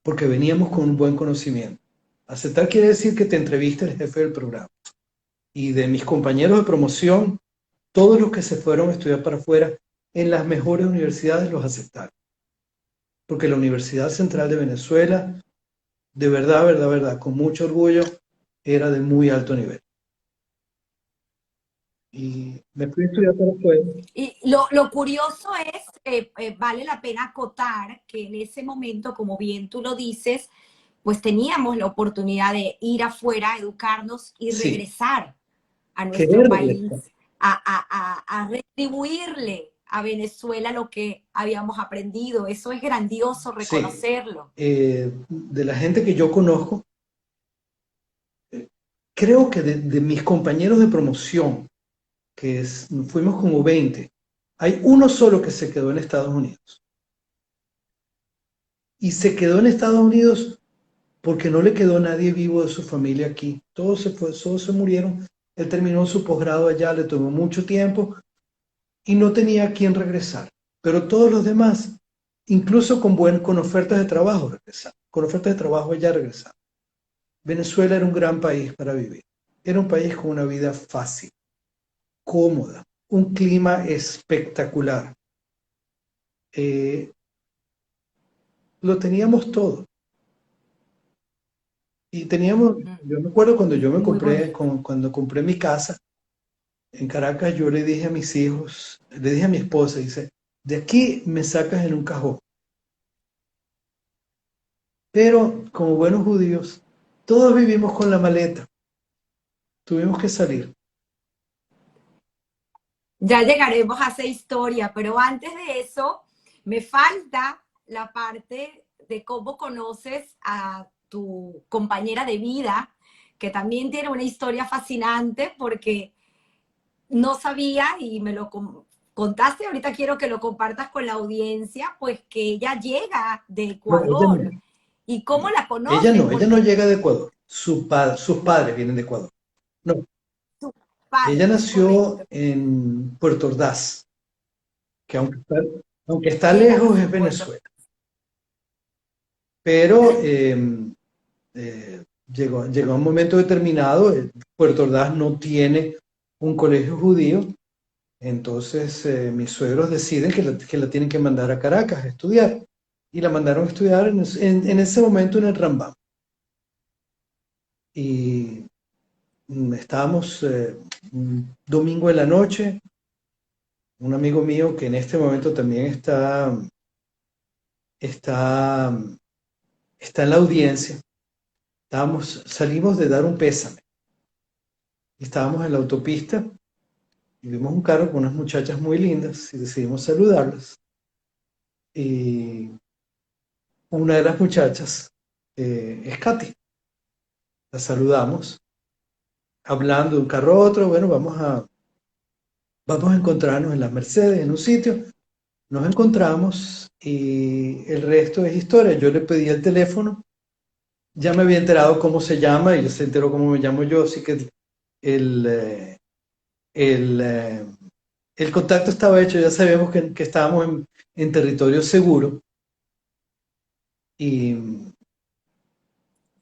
porque veníamos con un buen conocimiento. Aceptar quiere decir que te entrevista el jefe del programa. Y de mis compañeros de promoción, todos los que se fueron a estudiar para afuera en las mejores universidades los aceptaron. Porque la Universidad Central de Venezuela, de verdad, verdad, verdad, con mucho orgullo, era de muy alto nivel. Y me fui a estudiar para afuera.
Y lo curioso es, vale la pena acotar que en ese momento, como bien tú lo dices, pues teníamos la oportunidad de ir afuera, educarnos y
Sí,
regresar a nuestro
querer
país,
regresar.
a retribuirle a Venezuela lo que habíamos aprendido. Eso es grandioso
Sí,
reconocerlo.
de la gente que yo conozco, creo que de mis compañeros de promoción, fuimos como 20, hay uno solo que se quedó en Estados Unidos. Y se quedó en Estados Unidos porque no le quedó nadie vivo de su familia aquí. Todos se murieron. Él terminó su posgrado allá, le tomó mucho tiempo y no tenía a quién regresar. Pero todos los demás, incluso con ofertas de trabajo, regresaron. Con ofertas de trabajo allá regresaron. Venezuela era un gran país para vivir. Era un país con una vida fácil, cómoda, un clima espectacular. Eh, lo teníamos todo. Y teníamos,
Mm,
yo me acuerdo cuando yo me
muy
compré,
bonito.
cuando compré mi casa en Caracas, yo le dije a mis hijos, le dije a mi esposa, dice, de aquí me sacas en un cajón. Pero como buenos judíos, todos vivimos con la maleta, tuvimos que salir.
Ya llegaremos a esa historia, pero antes de eso, me falta la parte de cómo conoces a tu compañera de vida, que también tiene una historia fascinante porque no sabía y me lo contaste, ahorita quiero que lo compartas con la audiencia, pues que ella llega de
No,
Ecuador. ¿Y cómo la conoces?
ella no
Porque
llega de Ecuador, sus padres vienen de Ecuador. No,
tus
ella
padres,
nació
correcto.
en Puerto Ordaz, que aunque está
Ella
lejos
nació
es
en Puerto.
Venezuela, pero llegó a un momento determinado, Puerto Ordaz no tiene un colegio judío, entonces mis suegros deciden que la tienen que mandar a Caracas a estudiar, y la mandaron a estudiar en ese momento en el Rambam. Y estábamos un domingo en la noche, un amigo mío que en este momento también está, está en la audiencia, salimos de dar un pésame. Estábamos en la autopista y vimos un carro con unas muchachas muy lindas y decidimos saludarlas. Y una de las muchachas es Katy. La saludamos, hablando de un carro a otro. Bueno, vamos a encontrarnos en las Mercedes, en un sitio. Nos encontramos y el resto es historia. Yo le pedí el teléfono, ya me había enterado cómo se llama y ya se enteró cómo me llamo yo, así que el, eh, el, eh, el contacto estaba hecho, ya sabíamos que estábamos en territorio seguro. Y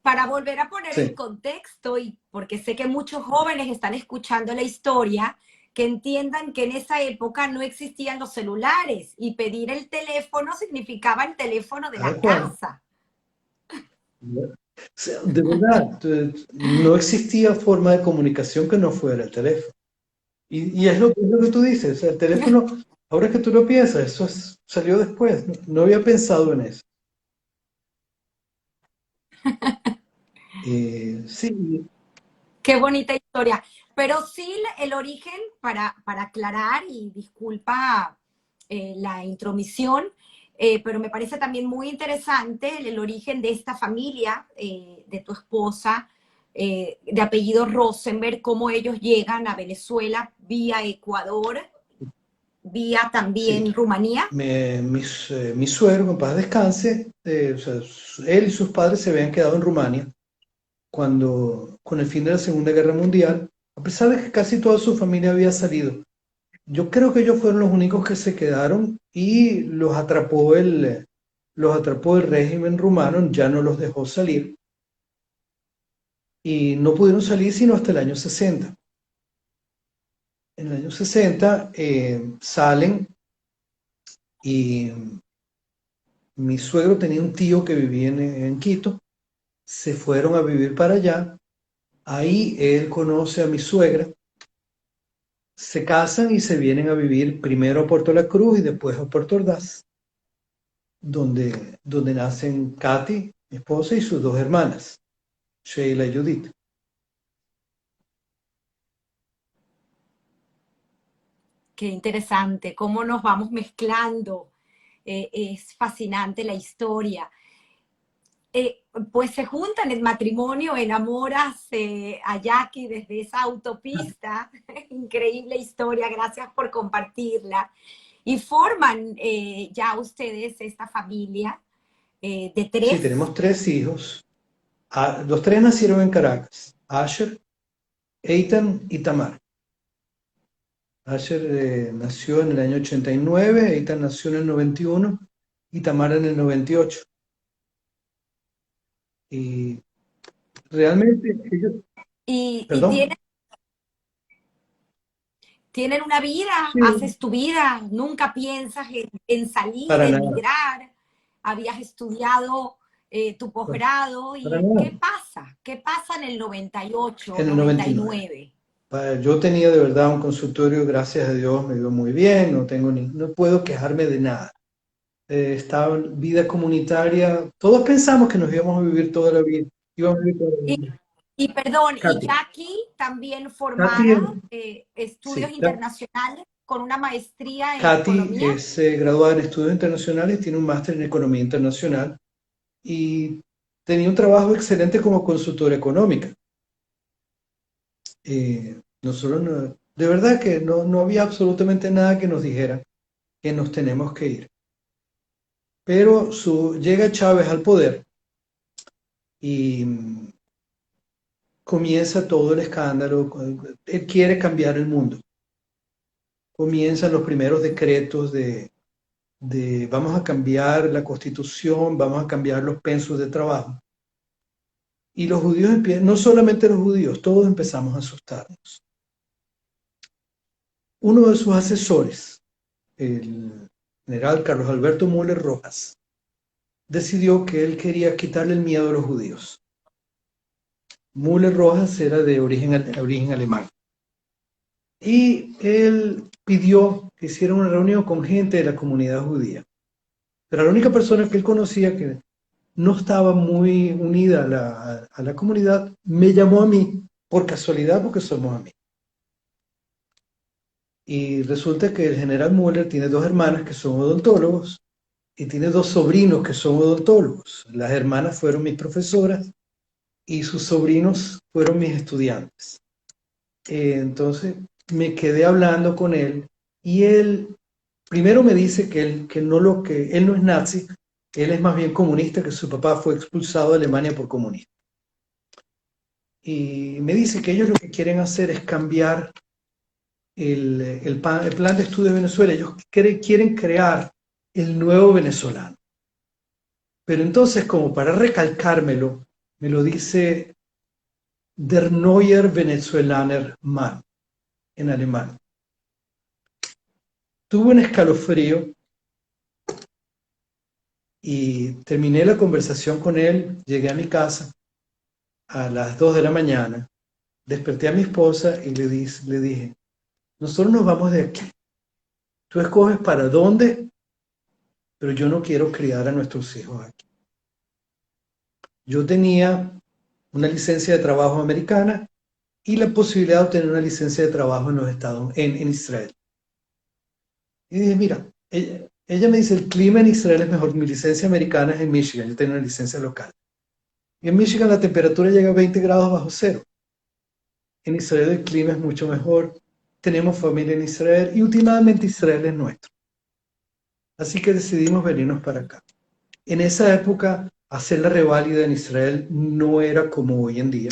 Para volver a poner en
sí,
contexto, y porque sé que muchos jóvenes están escuchando la historia, que entiendan que en esa época no existían los celulares y pedir el teléfono significaba el teléfono de
tal
la
cual.
casa.
O sea, de verdad, no existía forma de comunicación que no fuera el teléfono. Y es lo que tú dices, o sea, el teléfono, ahora que tú lo piensas, salió después, no había pensado en eso. Sí,
Qué bonita historia. Pero sí, el origen, para aclarar, y disculpa la intromisión, pero me parece también muy interesante el origen de esta familia, de tu esposa, de apellido Rosenberg, cómo ellos llegan a Venezuela vía Ecuador, vía también
sí.
Rumanía.
Mi suegro, en paz descanse, o sea, él y sus padres se habían quedado en Rumania con el fin de la Segunda Guerra Mundial, a pesar de que casi toda su familia había salido. Yo creo que ellos fueron los únicos que se quedaron y los atrapó el régimen rumano, ya no los dejó salir y no pudieron salir sino hasta el año 60. En el año 60 salen y mi suegro tenía un tío que vivía en Quito, se fueron a vivir para allá, ahí él conoce a mi suegra, se casan y se vienen a vivir primero a Puerto La Cruz y después a Puerto Ordaz, donde nacen Katy, mi esposa, y sus dos hermanas, Sheila y Judith.
Qué interesante, cómo nos vamos mezclando. Es fascinante la historia. Pues se juntan en matrimonio, enamoras a Jackie desde esa autopista, increíble historia, gracias por compartirla, y forman ya ustedes esta familia de
Sí,
tres.
tenemos tres hijos. Los tres nacieron en Caracas, Asher, Eitan y Tamar. Asher nació en el año 89, Eitan nació en el 91 y Tamar en el 98. Y realmente ellos,
Y
perdón,
tienen una vida,
sí,
haces tu vida, nunca piensas en salir,
para
en
nada.
migrar, habías estudiado, tu
Para
posgrado
para
y
nada.
¿qué pasa? ¿Qué pasa en el 98,
En el 99.
99?
Yo tenía de verdad un consultorio, gracias a Dios, me dio muy bien, no puedo quejarme de nada. Estaba en vida comunitaria, todos pensamos que nos íbamos a vivir toda la vida, íbamos a vivir toda la
Y,
vida.
y perdón, y
Katy,
Jackie también
Katy,
formada estudios
sí,
internacionales con una maestría en
Katy
economía.
es graduada en estudios internacionales, tiene un máster en economía internacional y tenía un trabajo excelente como consultora económica. Nosotros de verdad que no había absolutamente nada que nos dijera que nos tenemos que ir. Pero llega Chávez al poder y comienza todo el escándalo. Él quiere cambiar el mundo. Comienzan los primeros decretos de vamos a cambiar la constitución, vamos a cambiar los pensos de trabajo. Y los judíos empiezan, no solamente los judíos, todos empezamos a asustarnos. Uno de sus asesores, el general Carlos Alberto Müller Rojas, decidió que él quería quitarle el miedo a los judíos. Müller Rojas era de origen alemán. Y él pidió que hiciera una reunión con gente de la comunidad judía. Pero la única persona que él conocía que no estaba muy unida a la comunidad me llamó a mí, por casualidad, porque somos amigos. Y resulta que el general Müller tiene dos hermanas que son odontólogos y tiene dos sobrinos que son odontólogos. Las hermanas fueron mis profesoras y sus sobrinos fueron mis estudiantes. Entonces me quedé hablando con él y él primero me dice que él no es nazi, él es más bien comunista, que su papá fue expulsado de Alemania por comunista. Y me dice que ellos lo que quieren hacer es cambiar el plan de estudio de Venezuela. Ellos quieren crear el nuevo venezolano. Pero entonces, como para recalcármelo, me lo dice Der Neuer Venezolaner Mann, en alemán. Tuve un escalofrío y terminé la conversación con él, llegué a mi casa a las 2 de la mañana, desperté a mi esposa y le dije, nosotros nos vamos de aquí, tú escoges para dónde, pero yo no quiero criar a nuestros hijos aquí. Yo tenía una licencia de trabajo americana y la posibilidad de obtener una licencia de trabajo en los Estados, en Israel. Y dije, mira, ella me dice, el clima en Israel es mejor, mi licencia americana es en Michigan, yo tengo una licencia local. Y en Michigan la temperatura llega a 20 grados bajo cero. En Israel el clima es mucho mejor, tenemos familia en Israel y últimamente Israel es nuestro. Así que decidimos venirnos para acá. En esa época, hacer la reválida en Israel no era como hoy en día.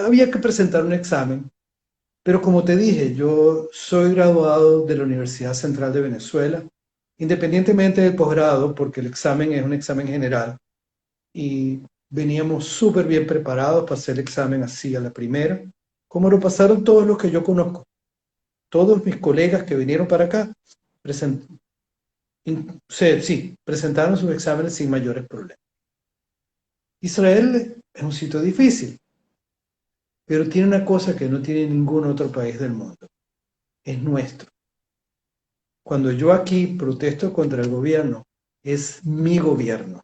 Había que presentar un examen, pero como te dije, yo soy graduado de la Universidad Central de Venezuela, independientemente del posgrado, porque el examen es un examen general, y veníamos súper bien preparados para hacer el examen así a la primera, como lo pasaron todos los que yo conozco. Todos mis colegas que vinieron para acá sí, presentaron sus exámenes sin mayores problemas. Israel es un sitio difícil, pero tiene una cosa que no tiene ningún otro país del mundo, es nuestro. Cuando yo aquí protesto contra el gobierno, es mi gobierno.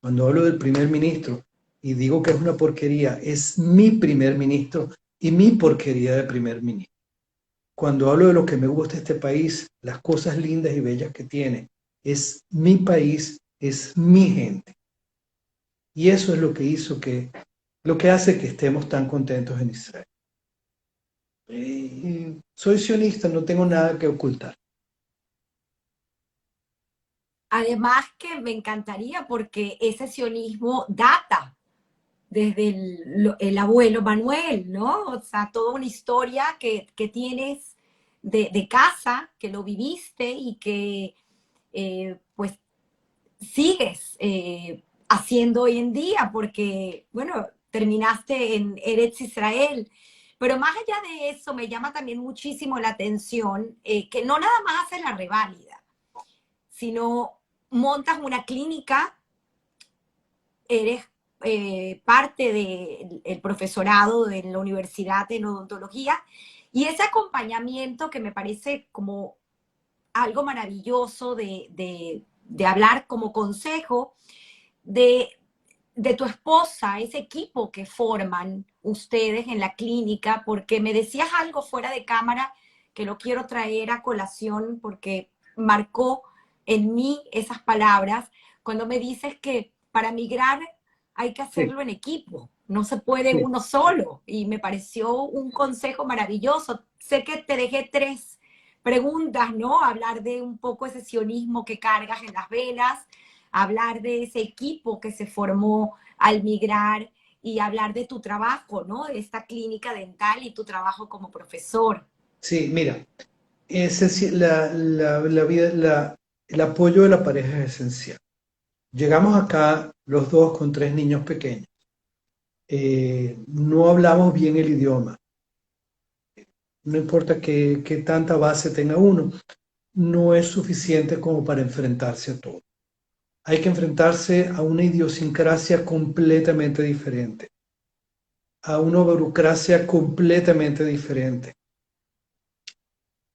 Cuando hablo del primer ministro y digo que es una porquería, es mi primer ministro y mi porquería de primer ministro. Cuando hablo de lo que me gusta de este país, las cosas lindas y bellas que tiene, es mi país, es mi gente. Y eso es lo que hace que estemos tan contentos en Israel. Y soy sionista, no tengo nada que ocultar.
Además que me encantaría porque ese sionismo data desde el abuelo Manuel, ¿no? O sea, toda una historia que tienes de casa, que lo viviste y que pues sigues haciendo hoy en día, porque, bueno, terminaste en Eretz Israel. Pero más allá de eso, me llama también muchísimo la atención que no nada más hace la reválida, sino montas una clínica, eres parte del profesorado de la Universidad de Odontología, y ese acompañamiento que me parece como algo maravilloso de hablar como consejo de, de tu esposa, ese equipo que forman ustedes en la clínica, porque me decías algo fuera de cámara que lo quiero traer a colación porque marcó en mí esas palabras, cuando me dices que para migrar hay que
Sí,
hacerlo en equipo, no se puede
sí.
uno solo, y me pareció un consejo maravilloso. Sé que te dejé tres preguntas, ¿no? Hablar de un poco ese sionismo que cargas en las venas, hablar de ese equipo que se formó al migrar y hablar de tu trabajo, ¿no? De esta clínica dental y tu trabajo como profesor.
Sí, mira, el apoyo de la pareja es esencial. Llegamos acá los dos con tres niños pequeños. No hablamos bien el idioma. No importa qué tanta base tenga uno, no es suficiente como para enfrentarse a todo. Hay que enfrentarse a una idiosincrasia completamente diferente, a una burocracia completamente diferente,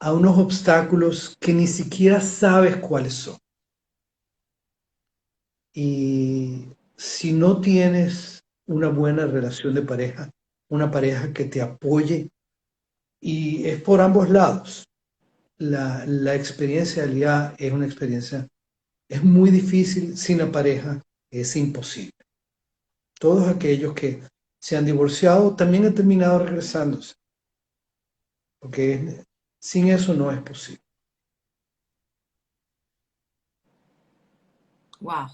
a unos obstáculos que ni siquiera sabes cuáles son. Y si no tienes una buena relación de pareja, una pareja que te apoye, y es por ambos lados, la experiencia de IA es una experiencia, es muy difícil sin la pareja, es imposible. Todos aquellos que se han divorciado también han terminado regresándose, porque sin eso no es posible.
Wow,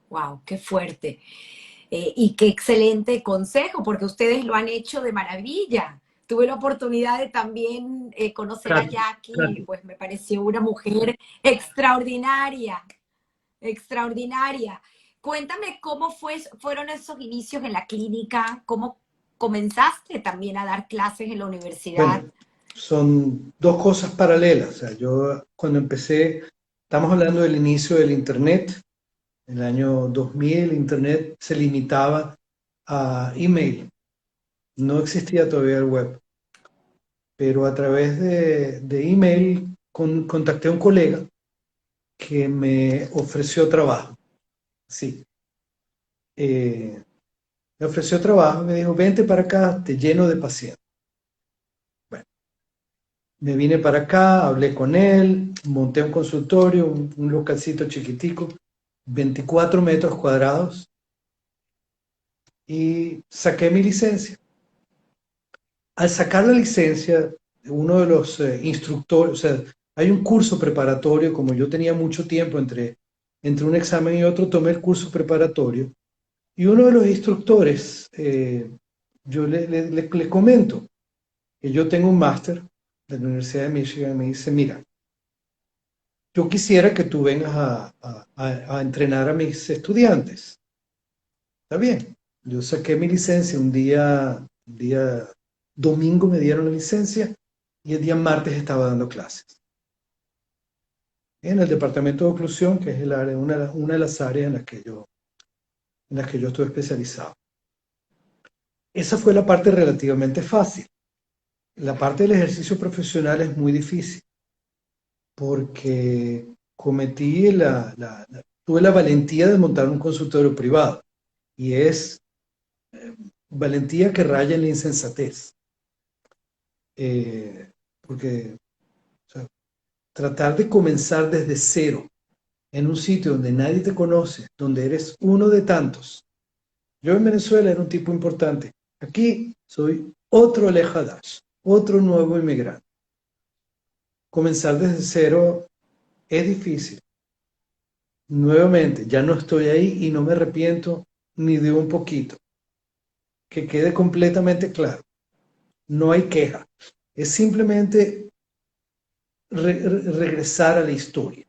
wow, qué fuerte. Y qué excelente consejo, porque ustedes lo han hecho de maravilla. Tuve la oportunidad de también conocer a
Katy,
Jackie y
Katy,
pues me pareció una mujer extraordinaria, extraordinaria. Cuéntame cómo fueron esos inicios en la clínica, cómo comenzaste también a dar clases en la universidad.
bueno, son dos cosas paralelas. O sea, yo cuando empecé, estamos hablando del inicio del Internet, en el año 2000 el Internet se limitaba a email, no existía todavía el web, pero a través de email contacté a un colega que me ofreció trabajo. Sí, eh, me ofreció trabajo, me dijo, vente para acá, te lleno de pacientes. Bueno, me vine para acá, hablé con él, monté un consultorio, un localcito chiquitico, 24 metros cuadrados, y saqué mi licencia. Al sacar la licencia, uno de los instructores, o sea, hay un curso preparatorio, como yo tenía mucho tiempo entre un examen y otro, tomé el curso preparatorio, y uno de los instructores, yo le comento que yo tengo un máster de la Universidad de Michigan, y me dice, mira, yo quisiera que tú vengas a entrenar a mis estudiantes. Está bien. Yo saqué mi licencia un día domingo me dieron la licencia y el día martes estaba dando clases en el departamento de oclusión, que es el área, una de las áreas en las que yo estoy especializado. Esa fue la parte relativamente fácil. La parte del ejercicio profesional es muy difícil porque tuve la valentía de montar un consultorio privado y es valentía que raya en la insensatez. Porque o sea, tratar de comenzar desde cero en un sitio donde nadie te conoce, donde eres uno de tantos. Yo en Venezuela era un tipo importante. Aquí soy otro Aleja Dash, otro nuevo inmigrante. Comenzar desde cero es difícil. Nuevamente, ya no estoy ahí y no me arrepiento ni de un poquito. Que quede completamente claro. No hay queja. Es simplemente regresar a la historia.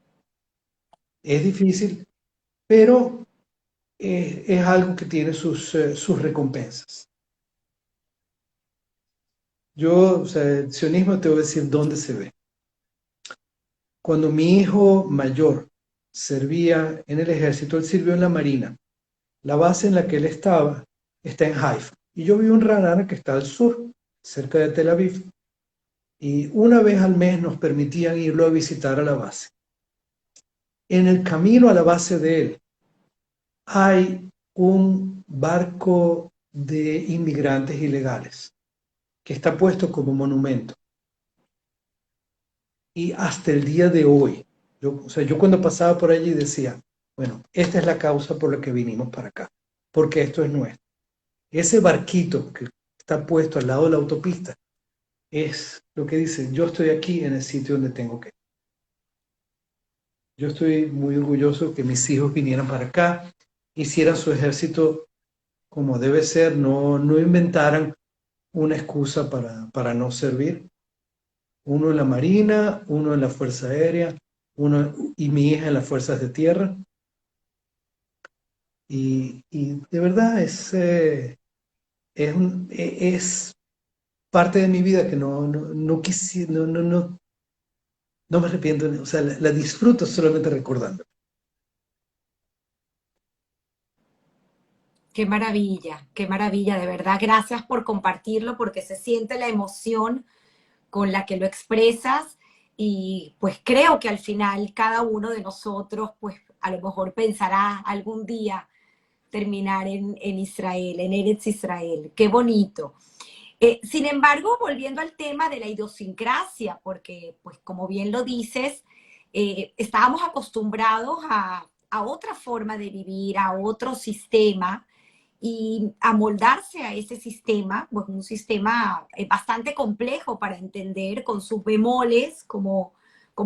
Es difícil, pero es algo que tiene sus recompensas. Yo, o sea, el sionismo te voy a decir dónde se ve. Cuando mi hijo mayor servía en el ejército, él sirvió en la marina. La base en la que él estaba está en Haifa. Y yo vivo en Ranana, que está al sur, cerca de Tel Aviv. Y una vez al mes nos permitían irlo a visitar a la base. En el camino a la base de él hay un barco de inmigrantes ilegales que está puesto como monumento. Y hasta el día de hoy, yo cuando pasaba por allí decía, bueno, esta es la causa por la que vinimos para acá, porque esto es nuestro. Ese barquito que está puesto al lado de la autopista es lo que dice, yo estoy aquí en el sitio donde tengo que ir. Yo estoy muy orgulloso que mis hijos vinieran para acá, hicieran su ejército como debe ser, no inventaran una excusa para no servir. Uno en la Marina, uno en la Fuerza Aérea, uno y mi hija en las Fuerzas de Tierra. Y de verdad es parte de mi vida que no quisiera, no me arrepiento, o sea, la disfruto solamente recordando.
Qué maravilla, de verdad. Gracias por compartirlo porque se siente la emoción con la que lo expresas y pues creo que al final cada uno de nosotros pues a lo mejor pensará algún día terminar en Israel, en Eretz Israel. Qué bonito. Sin embargo, volviendo al tema de la idiosincrasia, porque pues como bien lo dices, estábamos acostumbrados a otra forma de vivir, a otro sistema y amoldarse a ese sistema, pues un sistema bastante complejo para entender, con sus bemoles, como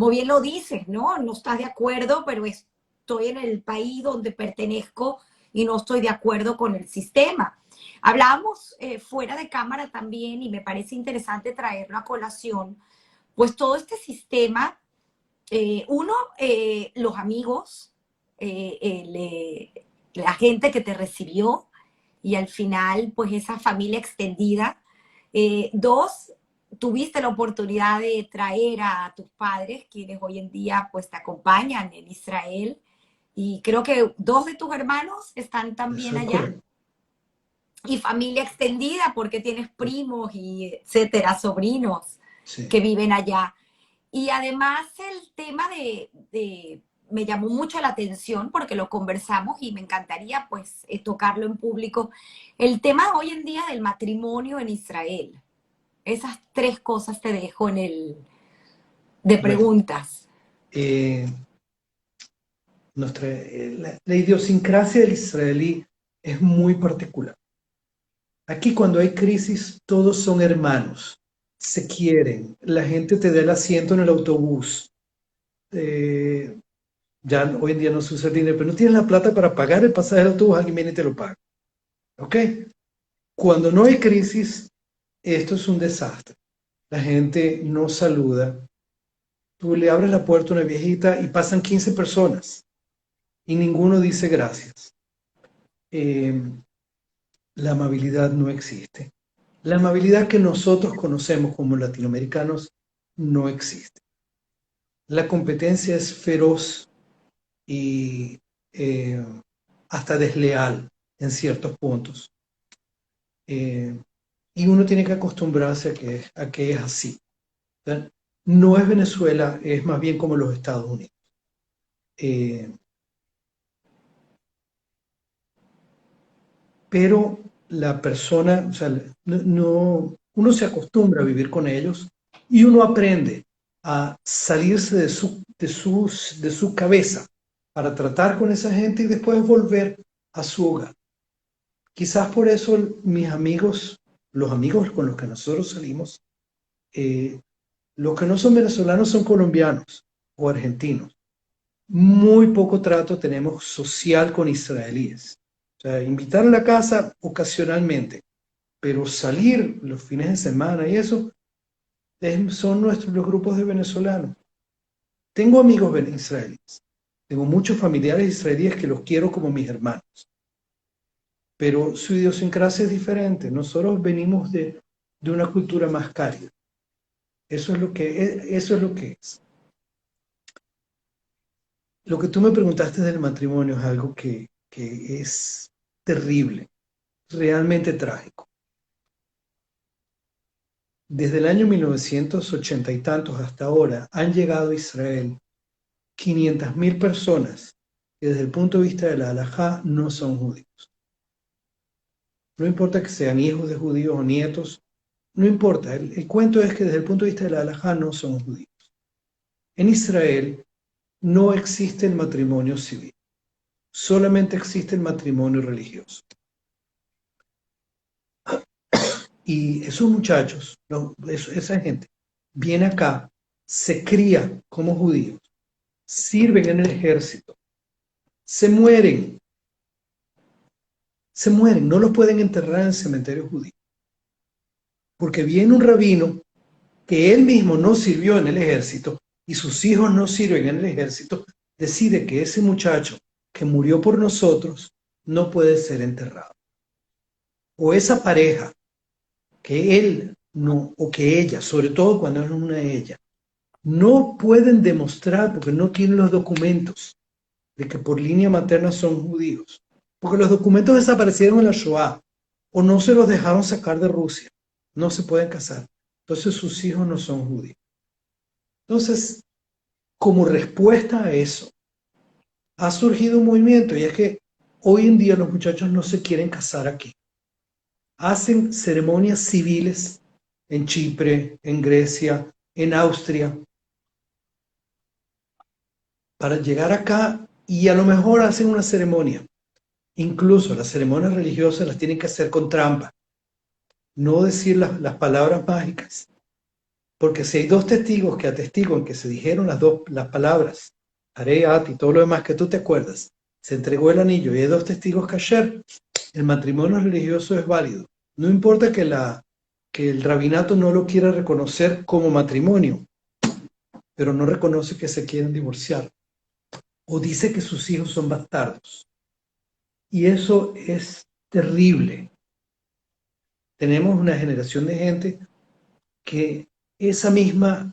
bien lo dices, ¿no? No estás de acuerdo, pero estoy en el país donde pertenezco y no estoy de acuerdo con el sistema. Hablábamos fuera de cámara también y me parece interesante traerlo a colación, pues todo este sistema, los amigos, la gente que te recibió, y al final, pues esa familia extendida. Dos, tuviste la oportunidad de traer a tus padres, quienes hoy en día pues te acompañan en Israel. Y creo que dos de tus hermanos están
Eso
también
es
allá.
correcto.
Y familia extendida, porque tienes primos y etcétera, sobrinos
Sí.
que viven allá. Y además el tema me llamó mucho la atención porque lo conversamos y me encantaría pues tocarlo en público. El tema hoy en día del matrimonio en Israel. Esas tres cosas te dejo de
Bueno,
preguntas.
eh, la idiosincrasia del israelí es muy particular. Aquí cuando hay crisis, todos son hermanos, se quieren, la gente te da el asiento en el autobús. Eh, ya hoy en día no se usa el dinero, pero no tienes la plata para pagar el pasaje del autobús, alguien viene y te lo paga. ¿Ok? Cuando no hay crisis, esto es un desastre. La gente no saluda. Tú le abres la puerta a una viejita y pasan 15 personas y ninguno dice gracias. Eh, la amabilidad no existe. La amabilidad que nosotros conocemos como latinoamericanos no existe. La competencia es feroz y eh, hasta desleal en ciertos puntos. Eh, y uno tiene que acostumbrarse a que es así. O sea, no es Venezuela, es más bien como los Estados Unidos. Eh, pero la persona, o sea, uno se acostumbra a vivir con ellos y uno aprende a salirse de su cabeza para tratar con esa gente y después volver a su hogar. Quizás por eso mis amigos, los amigos con los que nosotros salimos, eh, los que no son venezolanos son colombianos o argentinos. Muy poco trato tenemos social con israelíes. O sea, invitar a la casa ocasionalmente, pero salir los fines de semana y eso son los grupos de venezolanos. Tengo amigos israelíes, tengo muchos familiares israelíes que los quiero como mis hermanos, pero su idiosincrasia es diferente. Nosotros venimos de una cultura más cálida. Eso es lo que es. lo que tú me preguntaste del matrimonio es algo que es terrible, realmente trágico. Desde el año 1980 y tantos hasta ahora han llegado a Israel 500.000 personas que desde el punto de vista de la halajá no son judíos. No importa que sean hijos de judíos o nietos, no importa. El cuento es que desde el punto de vista de la halajá no son judíos. En Israel no existe el matrimonio civil, solamente existe el matrimonio religioso. Y esos muchachos, esa gente, viene acá, se cría como judíos, sirven en el ejército, se mueren, no los pueden enterrar en el cementerio judío. Porque viene un rabino que él mismo no sirvió en el ejército y sus hijos no sirven en el ejército, decide que ese muchacho que murió por nosotros no puede ser enterrado. O esa pareja que él no, o que ella, sobre todo cuando es una ella, no pueden demostrar porque no tienen los documentos de que por línea materna son judíos, porque los documentos desaparecieron en la Shoah o no se los dejaron sacar de Rusia, no se pueden casar, entonces sus hijos no son judíos. Entonces, como respuesta a eso, ha surgido un movimiento y es que hoy en día los muchachos no se quieren casar aquí. Hacen ceremonias civiles en Chipre, en Grecia, en Austria, para llegar acá y a lo mejor hacen una ceremonia. Incluso las ceremonias religiosas las tienen que hacer con trampa, no decir las palabras mágicas. Porque si hay dos testigos que atestiguan que se dijeron las palabras, Areat y todo lo demás que tú te acuerdas, se entregó el anillo y hay dos testigos kasher, el matrimonio religioso es válido. No importa que el rabinato no lo quiera reconocer como matrimonio, pero no reconoce que se quieren divorciar. O dice que sus hijos son bastardos. Y eso es terrible. Tenemos una generación de gente que esa misma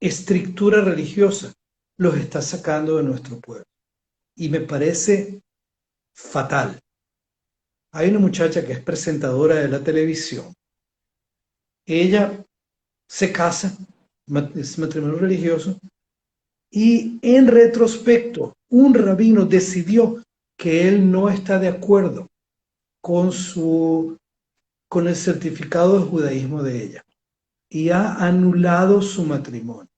estructura religiosa los está sacando de nuestro pueblo. Y me parece fatal. Hay una muchacha que es presentadora de la televisión. Ella se casa, es matrimonio religioso, y en retrospecto, un rabino decidió que él no está de acuerdo con el certificado de judaísmo de ella y ha anulado su matrimonio.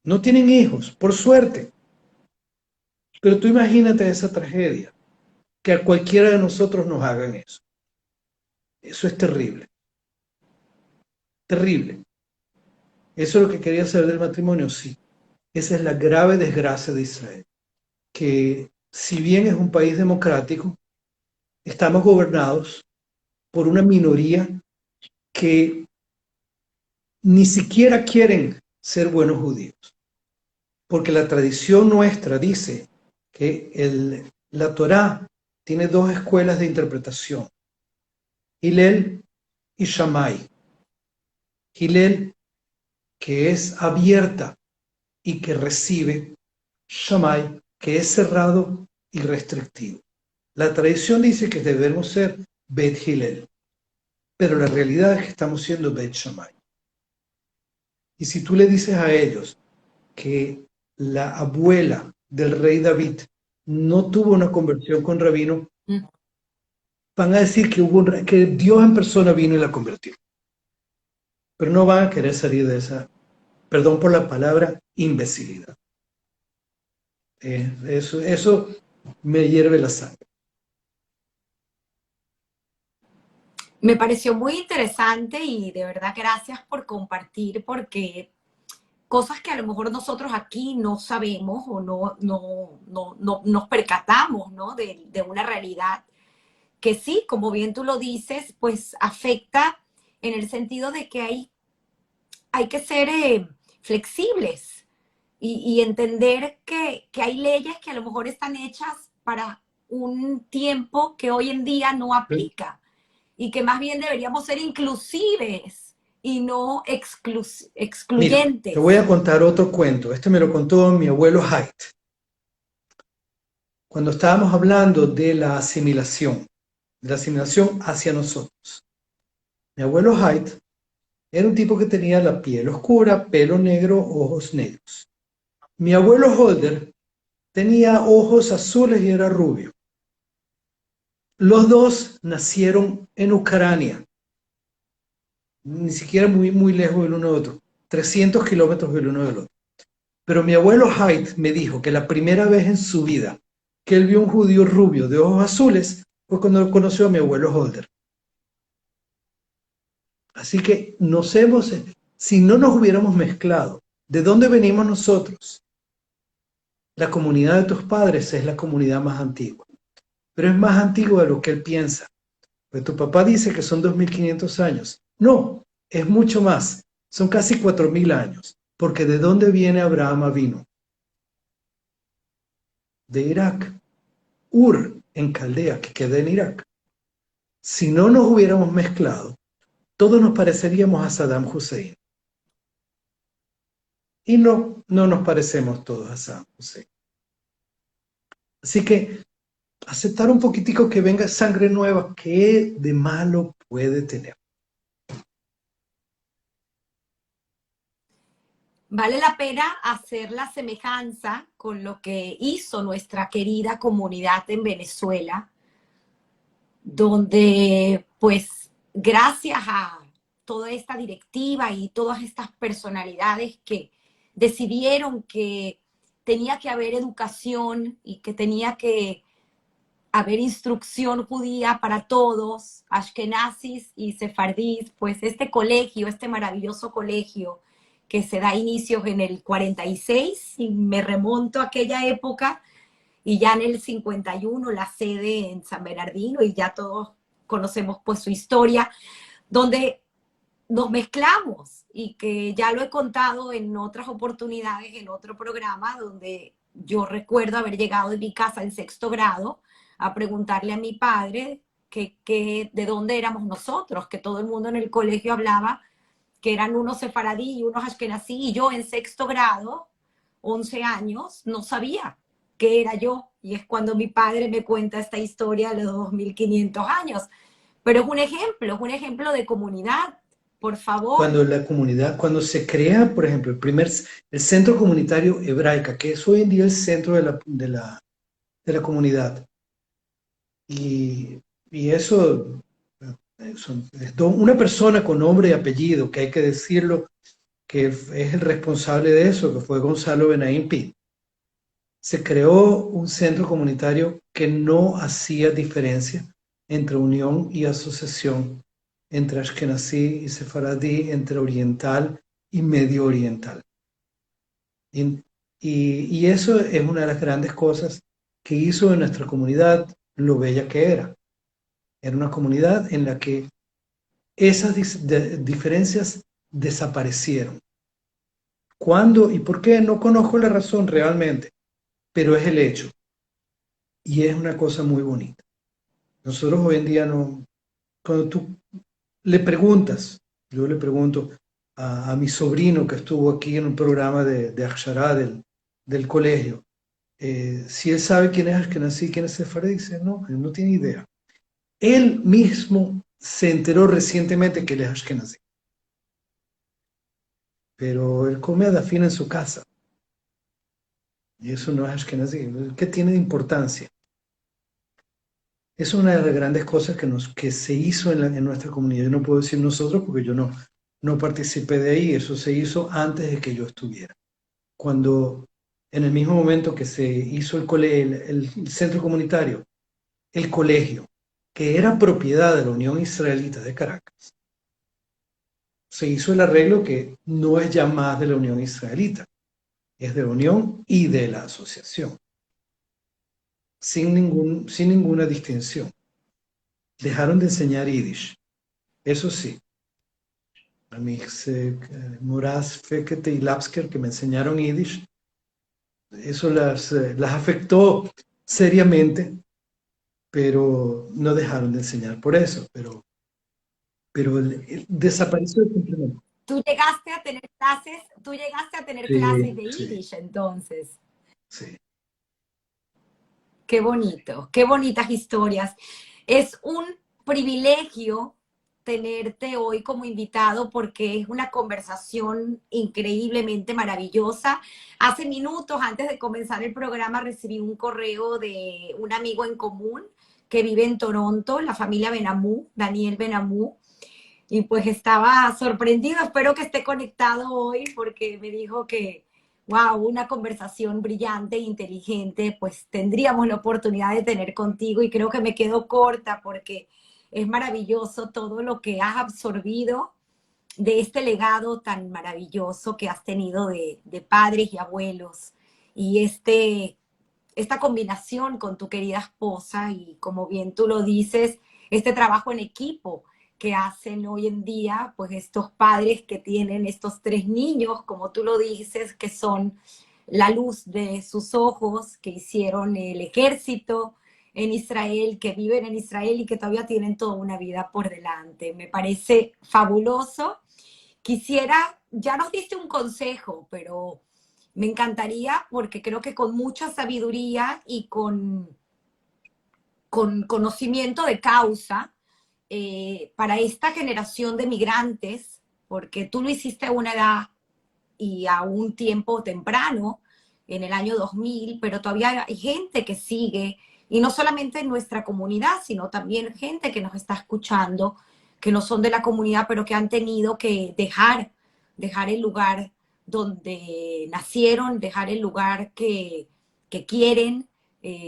No tienen hijos, por suerte. Pero tú imagínate esa tragedia, que a cualquiera de nosotros nos hagan eso. Eso es terrible. Terrible. ¿Eso es lo que quería saber del matrimonio? Sí. Esa es la grave desgracia de Israel. Que si bien es un país democrático, estamos gobernados por una minoría que ni siquiera quieren ser buenos judíos. Porque la tradición nuestra dice que la Torá tiene dos escuelas de interpretación, Hillel y Shammai. Hillel, que es abierta y que recibe; Shammai, que es cerrado y restrictivo. La tradición dice que debemos ser Bet Hillel, pero la realidad es que estamos siendo Bet Shammai. Y si tú le dices a ellos que la abuela del rey David no tuvo una conversión con rabino, van a decir que Dios en persona vino y la convirtió. Pero no van a querer salir de esa, perdón por la palabra, imbecilidad. Eso me hierve la sangre.
Me pareció muy interesante y de verdad gracias por compartir porque cosas que a lo mejor nosotros aquí no sabemos o no nos percatamos, ¿no? De una realidad que sí, como bien tú lo dices, pues afecta en el sentido de que hay que ser flexibles y entender que hay leyes que a lo mejor están hechas para un tiempo que hoy en día no aplica y que más bien deberíamos ser inclusives y no
Mira, te voy
excluyentes.
a contar otro cuento. Este me lo contó mi abuelo Haidt. Cuando estábamos hablando de la asimilación hacia nosotros. Mi abuelo Haidt era un tipo que tenía la piel oscura, pelo negro, ojos negros. Mi abuelo Holder tenía ojos azules y era rubio. Los dos nacieron en Ucrania, ni siquiera muy lejos del uno del otro, 300 kilómetros del uno del otro. Pero mi abuelo Haidt me dijo que la primera vez en su vida que él vio un judío rubio de ojos azules fue cuando conoció a mi abuelo Holder. Así que si no nos hubiéramos mezclado, ¿de dónde venimos nosotros? La comunidad de tus padres es la comunidad más antigua, pero es más antigua de lo que él piensa. Pues tu papá dice que son 2500 años. No, es mucho más. Son casi 4000 años. Porque ¿de dónde viene Abraham Avino? De Irak. Ur, en Caldea, que queda en Irak. Si no nos hubiéramos mezclado, todos nos pareceríamos a Saddam Hussein. Y no nos parecemos todos a Saddam Hussein. Así que aceptar un poquitico que venga sangre nueva, ¿qué de malo puede tener?
Vale la pena hacer la semejanza con lo que hizo nuestra querida comunidad en Venezuela, donde pues gracias a toda esta directiva y todas estas personalidades que decidieron que tenía que haber educación y que tenía que haber instrucción judía para todos, ashkenazis y sefardíes, pues este colegio, este maravilloso colegio que se da inicios en el 46, y me remonto a aquella época, y ya en el 51 la sede en San Bernardino, y ya todos conocemos pues su historia, donde nos mezclamos y que ya lo he contado en otras oportunidades, en otro programa, donde yo recuerdo haber llegado de mi casa en sexto grado a preguntarle a mi padre de dónde éramos nosotros, que todo el mundo en el colegio hablaba que eran unos sefaradí y unos ashkenazí, y yo en sexto grado, 11 años, no sabía qué era yo. Y es cuando mi padre me cuenta esta historia de los 2500 años. Pero es un ejemplo de comunidad, por favor.
Cuando la comunidad, cuando se crea, por ejemplo, el centro comunitario hebraica, que es hoy en día el centro de la comunidad, y una persona con nombre y apellido, que hay que decirlo, que es el responsable de eso, que fue Gonzalo Benaim Pi. Se creó un centro comunitario que no hacía diferencia entre unión y asociación, entre Ashkenazí y Sefaradí, entre oriental y medio oriental. Y, y eso es una de las grandes cosas que hizo de nuestra comunidad lo bella que era. Era una comunidad en la que esas diferencias desaparecieron. ¿Cuándo y por qué? No conozco la razón realmente, pero es el hecho. Y es una cosa muy bonita. Nosotros hoy en día no, cuando tú le preguntas, yo le pregunto a mi sobrino que estuvo aquí en un programa de Akshara del colegio, si él sabe quién es Ashkenazí, quién es Sefardí, dice, no, él no tiene idea. Él mismo se enteró recientemente que él es Ashkenazí, pero él come adafina en su casa, y eso no es Ashkenazí. ¿Qué tiene de importancia? Es una de las grandes cosas que se hizo en nuestra comunidad. Yo no puedo decir nosotros porque yo no participé de ahí. Eso se hizo antes de que yo estuviera. Cuando en el mismo momento que se hizo el centro comunitario, el colegio, que era propiedad de la Unión Israelita de Caracas, se hizo el arreglo que no es ya más de la Unión Israelita, es de la Unión y de la asociación, sin ninguna distinción. Dejaron de enseñar Yiddish, eso sí. A mis Moraz, Fekete y Lapsker, que me enseñaron Yiddish, eso las afectó seriamente, pero no dejaron de enseñar por eso. Pero pero desapareció simplemente.
tú llegaste a tener clases
Sí,
de
sí,
Yiddish entonces.
sí.
Qué bonito, qué bonitas historias. Es un privilegio tenerte hoy como invitado porque es una conversación increíblemente maravillosa. Hace minutos antes de comenzar el programa recibí un correo de un amigo en común que vive en Toronto, la familia Benamú, Daniel Benamú, y pues estaba sorprendido. Espero que esté conectado hoy porque me dijo que, wow, una conversación brillante e inteligente, pues tendríamos la oportunidad de tener contigo y creo que me quedo corta porque es maravilloso todo lo que has absorbido de este legado tan maravilloso que has tenido de padres y abuelos y esta combinación con tu querida esposa y como bien tú lo dices, este trabajo en equipo que hacen hoy en día, pues estos padres que tienen estos tres niños, como tú lo dices, que son la luz de sus ojos, que hicieron el ejército en Israel, que viven en Israel y que todavía tienen toda una vida por delante. Me parece fabuloso. Quisiera, ya nos diste un consejo, pero me encantaría porque creo que con mucha sabiduría y con conocimiento de causa para esta generación de migrantes, porque tú lo hiciste a una edad y a un tiempo temprano, en el año 2000, pero todavía hay gente que sigue, y no solamente en nuestra comunidad, sino también gente que nos está escuchando, que no son de la comunidad, pero que han tenido que dejar el lugar donde nacieron, dejar el lugar que quieren,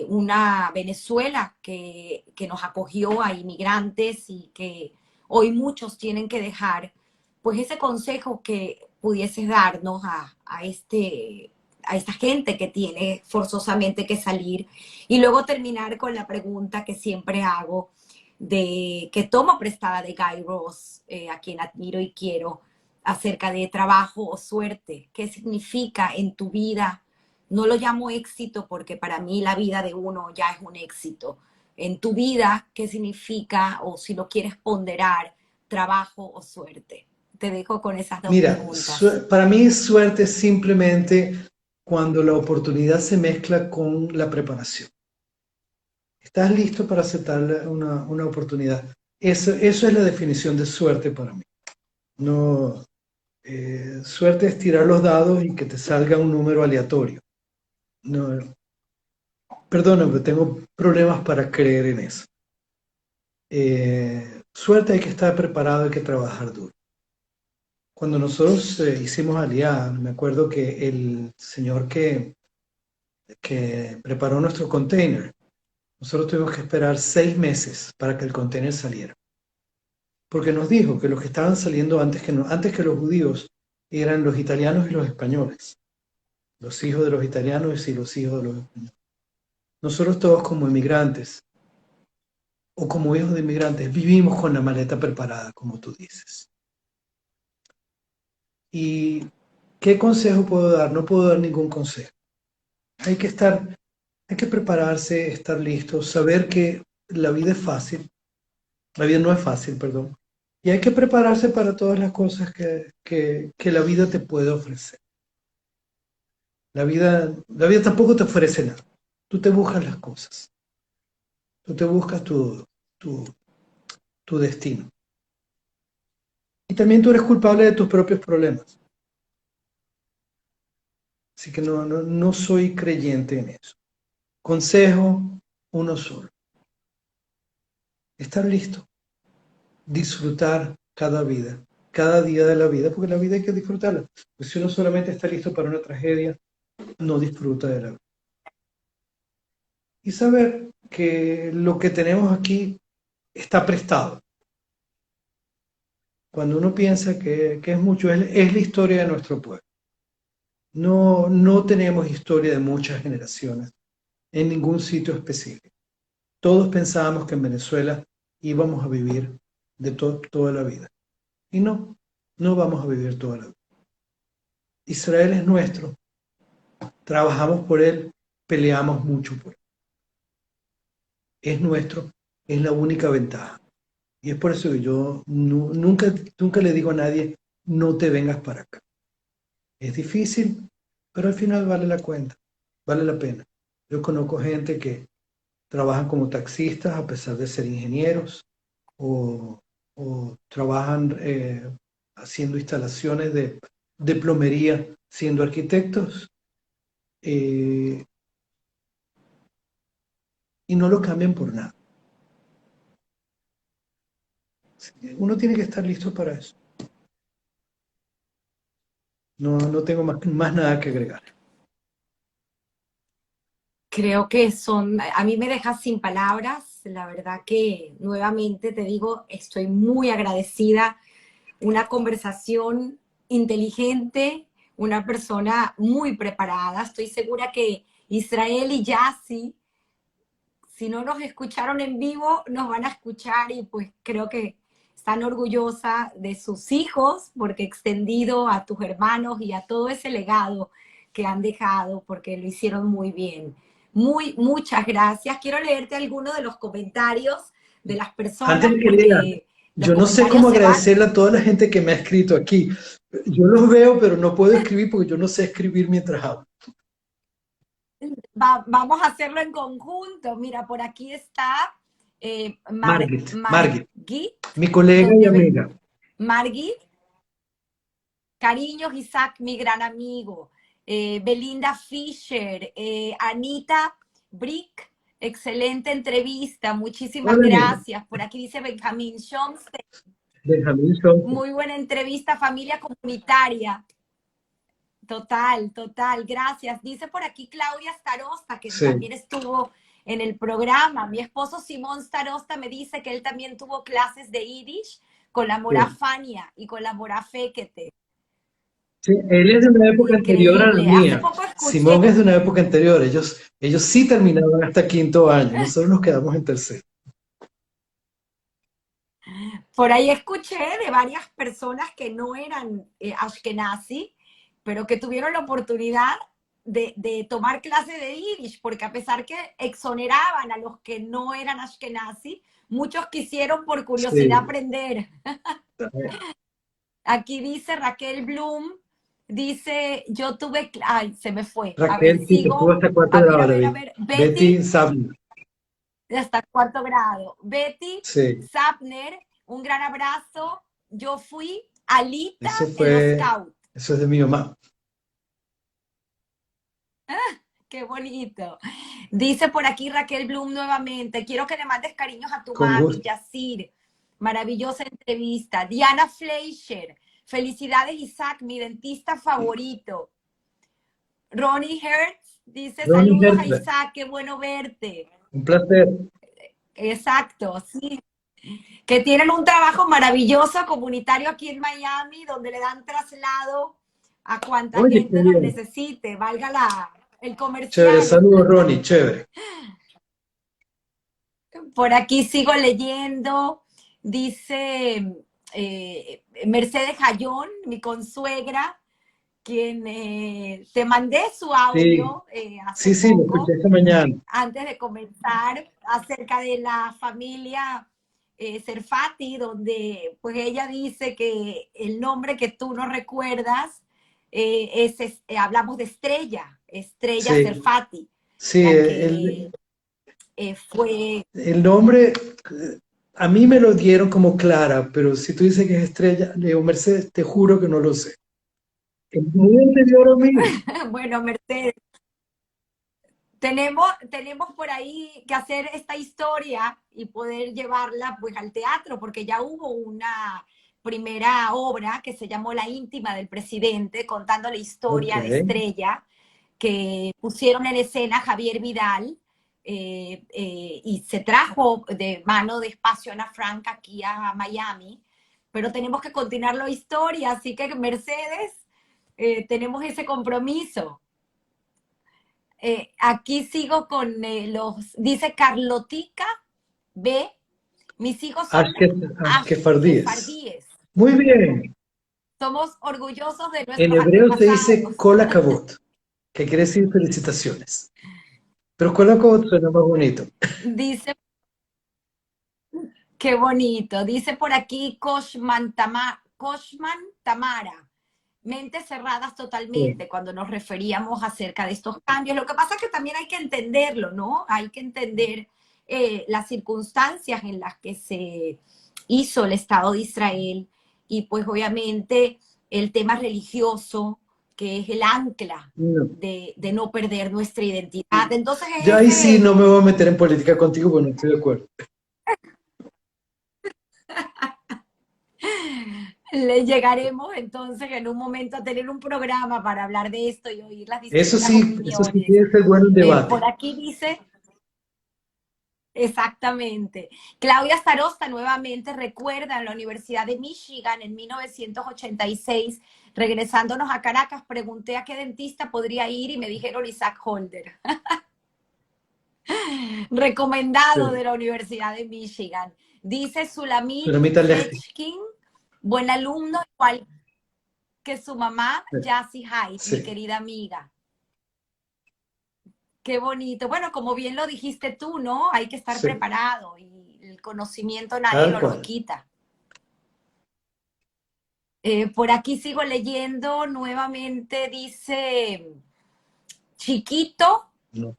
una Venezuela que nos acogió a inmigrantes y que hoy muchos tienen que dejar, pues ese consejo que pudieses darnos a esta gente que tiene forzosamente que salir y luego terminar con la pregunta que siempre hago de que tomo prestada de Guy Ross, a quien admiro y quiero, acerca de trabajo o suerte. ¿Qué significa en tu vida? No lo llamo éxito porque para mí la vida de uno ya es un éxito. En tu vida, ¿qué significa, o si lo quieres ponderar, trabajo o suerte? Te dejo con esas dos
Mira,
preguntas.
para mí suerte es simplemente cuando la oportunidad se mezcla con la preparación. ¿Estás listo para aceptar una oportunidad? Eso es la definición de suerte para mí. No, suerte es tirar los dados y que te salga un número aleatorio. No, perdóname, tengo problemas para creer en eso. Suerte hay que estar preparado, hay que trabajar duro. Cuando nosotros hicimos Aliá, me acuerdo que el señor que preparó nuestro container, nosotros tuvimos que esperar 6 meses para que el container saliera. Porque nos dijo que los que estaban saliendo antes que los judíos eran los italianos y los españoles, los hijos de los italianos y los hijos de los españoles. Nosotros todos como inmigrantes o como hijos de inmigrantes vivimos con la maleta preparada, como tú dices. ¿Y qué consejo puedo dar? No puedo dar ningún consejo. Hay que estar, hay que prepararse, estar listo, saber que la vida es fácil, la vida no es fácil, perdón, y hay que prepararse para todas las cosas que la vida te puede ofrecer. La vida tampoco te ofrece nada. Tú te buscas las cosas. Tú te buscas tu, tu destino. Y también tú eres culpable de tus propios problemas. Así que no soy creyente en eso. Consejo, uno solo. Estar listo. Disfrutar cada vida. Cada día de la vida, porque la vida hay que disfrutarla. Pues si uno solamente está listo para una tragedia, no disfruta de la vida. Y saber que lo que tenemos aquí está prestado. Cuando uno piensa que es mucho, es la historia de nuestro pueblo. No tenemos historia de muchas generaciones en ningún sitio específico. Todos pensábamos que en Venezuela íbamos a vivir de toda la vida. Y no vamos a vivir toda la vida. Israel es nuestro, trabajamos por él, peleamos mucho por él. Es nuestro, es la única ventaja. Y es por eso que yo nunca le digo a nadie, no te vengas para acá. Es difícil, pero al final vale la cuenta, vale la pena. Yo conozco gente que trabajan como taxistas a pesar de ser ingenieros o, o trabajan haciendo instalaciones de plomería siendo arquitectos eh, y no lo cambian por nada. Uno tiene que estar listo para eso. No tengo más nada que agregar.
Creo que a mí me dejas sin palabras, la verdad que nuevamente te digo, estoy muy agradecida, una conversación inteligente, una persona muy preparada, estoy segura que Israel y Yassi, si no nos escucharon en vivo, nos van a escuchar y pues creo que están orgullosas de sus hijos porque extendido a tus hermanos y a todo ese legado que han dejado porque lo hicieron muy bien. Muchas gracias. Quiero leerte algunos de los comentarios de las
Antes
personas
de que lea,
porque los
yo no sé
comentarios
cómo
se van.
agradecerle a toda la gente que me ha escrito aquí. Yo los veo, pero no puedo escribir porque yo no sé escribir mientras hablo.
Vamos a hacerlo en conjunto. Mira, por aquí está
Margit,
Margit,
mi colega y amiga.
Margit, cariños Isaac, mi gran amigo. Belinda Fisher, Anita Brick, excelente entrevista, muchísimas
Hola, amiga.
gracias. Por aquí dice Benjamín Schomstein,
Benjamín Sonte.
muy buena entrevista, familia comunitaria. Total, total, gracias. Dice por aquí Claudia Starosta, que
Sí,
también estuvo en el programa. Mi esposo Simón Starosta me dice que él también tuvo clases de Yiddish con la Mora
sí.
Fania y con la Mora Fekete.
Sí, él es de una época anterior a la
Increíble. Hace
mía.
poco escuché,
Simón es de una época anterior. Ellos sí terminaban hasta quinto año. Nosotros nos quedamos en tercero.
por ahí escuché de varias personas que no eran Ashkenazi, pero que tuvieron la oportunidad de tomar clase de Yiddish, porque a pesar que exoneraban a los que no eran Ashkenazi, muchos quisieron por curiosidad
Sí.
aprender. Aquí dice Raquel Bloom, dice, yo tuve, ay, se me fue. A ver,
Raquel sí que estuvo
sigo,
hasta cuarto grado,
a
David.
ver,
Betty
Betty,
Sabna.
hasta cuarto grado. Betty
Sí.
Sapner, un gran abrazo. Yo fui Alita
Eso
en los
fue,
Scouts.
eso es de mi mamá.
Qué bonito. Dice por aquí Raquel Bloom nuevamente, quiero que le mandes cariños a tu
Con
mami,
gusto.
Yacir. Maravillosa entrevista. Diana Fleischer, felicidades Isaac, mi dentista favorito. Ronnie Hertz dice
Ronnie
saludos a
Hertzberg.
Isaac, qué bueno verte.
Un placer.
Exacto, sí. Que tienen un trabajo maravilloso comunitario aquí en Miami, donde le dan traslado a cuanta
Oye, qué
gente los
bien.
necesite, valga el
Chévere,
comercial.
saludos, Ronnie, chévere.
Por aquí sigo leyendo, dice Mercedes Jayón, mi consuegra, quien te mandé su
Sí,
audio hace
sí, lo escuché
poco,
esta mañana.
antes de comenzar, acerca de la familia Serfati, donde pues ella dice que el nombre que tú no recuerdas hablamos de Estrella
Sí,
Serfati,
sí,
la que fue,
el nombre a mí me lo dieron como Clara, pero si tú dices que es Estrella, Leo Mercedes, te juro que no lo sé. Es muy anterior a mí.
bueno, Mercedes, tenemos por ahí que hacer esta historia y poder llevarla pues al teatro, porque ya hubo una primera obra que se llamó La íntima del presidente, contando la
Ok,
historia de Estrella, que pusieron en escena Javier Vidal, y se trajo de mano de Espacio Ana Frank aquí a Miami, pero tenemos que continuar la historia, así que Mercedes, tenemos ese compromiso. Aquí sigo con dice Carlotica B, mis hijos son
Ashkefardíes.
ashkefardíes.
Muy bien.
Somos orgullosos de
En
nuestros
hebreo se dice
antepasados.
Kol Hakavod, que quiere decir felicitaciones. Pero Kol Hakavod suena más bonito.
Dice, Qué bonito. Dice por aquí Koshman Tamara. Mentes cerradas
Sí.
totalmente cuando nos referíamos acerca de estos cambios. Lo que pasa es que también hay que entenderlo, ¿no? Hay que entender las circunstancias en las que se hizo el Estado de Israel y pues obviamente el tema religioso, que es el ancla
No.
de no perder nuestra identidad. Entonces
Ya
es
ahí sí
ese,
no me voy a meter en política contigo, porque no estoy de acuerdo.
le llegaremos entonces en un momento a tener un programa para hablar de esto y oír las distintas
Eso sí
opiniones.
tiene que ser bueno en
Por
debate.
aquí dice, exactamente, Claudia Starosta nuevamente recuerda en la Universidad de Michigan en 1986, regresándonos a Caracas, pregunté a qué dentista podría ir y me dijeron Isaac Holder, recomendado
Sí.
de la Universidad de Michigan. Dice Sulamit
Sulamita Lejti.
Fechkin, buen alumno, igual que su mamá, Jassy Hyde, mi
Sí,
querida amiga. Qué bonito. Bueno, como bien lo dijiste tú, ¿no? Hay que estar
sí,
preparado y el conocimiento nadie
tal
nos los
cual.
quita. Por aquí sigo leyendo nuevamente, dice Chiquito,
No,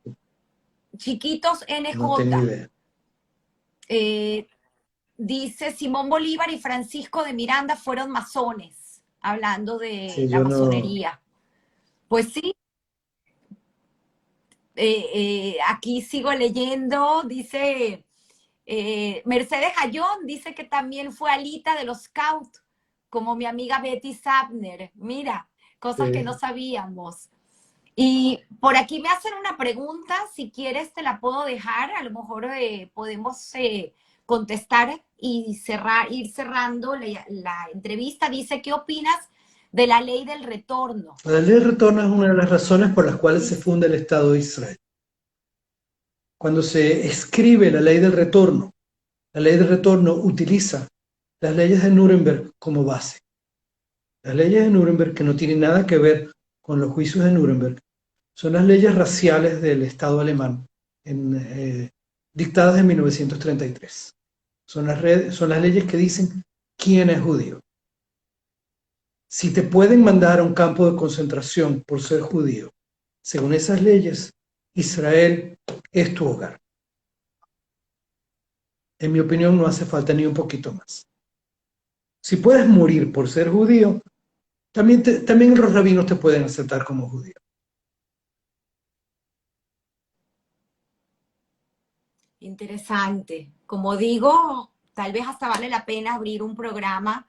Chiquitos
no tengo
NJ.
idea.
Eh, Dice Simón Bolívar y Francisco de Miranda fueron masones, hablando de
Sí,
la
yo no.
masonería. Pues sí, aquí sigo leyendo, dice Mercedes Ayón, dice que también fue alita de los Scouts, como mi amiga Betty Sapner. Mira, cosas que no
Sí.
sabíamos. Y por aquí me hacen una pregunta, si quieres te la puedo dejar, a lo mejor podemos contestar y ir cerrando la entrevista. Dice, ¿qué opinas de la ley del retorno?
La ley de retorno es una de las razones por las cuales se
Dice,
funda el Estado de Israel. Cuando se escribe la ley de retorno utiliza las leyes de Nuremberg como base. Las leyes de Nuremberg, que no tienen nada que ver con los juicios de Nuremberg, son las leyes raciales del Estado alemán, dictadas en 1933. Son las leyes que dicen quién es judío. Si te pueden mandar a un campo de concentración por ser judío, según esas leyes, Israel es tu hogar. En mi opinión, no hace falta ni un poquito más. Si puedes morir por ser judío, también los rabinos te pueden aceptar como judío.
interesante. Como digo, tal vez hasta vale la pena abrir un programa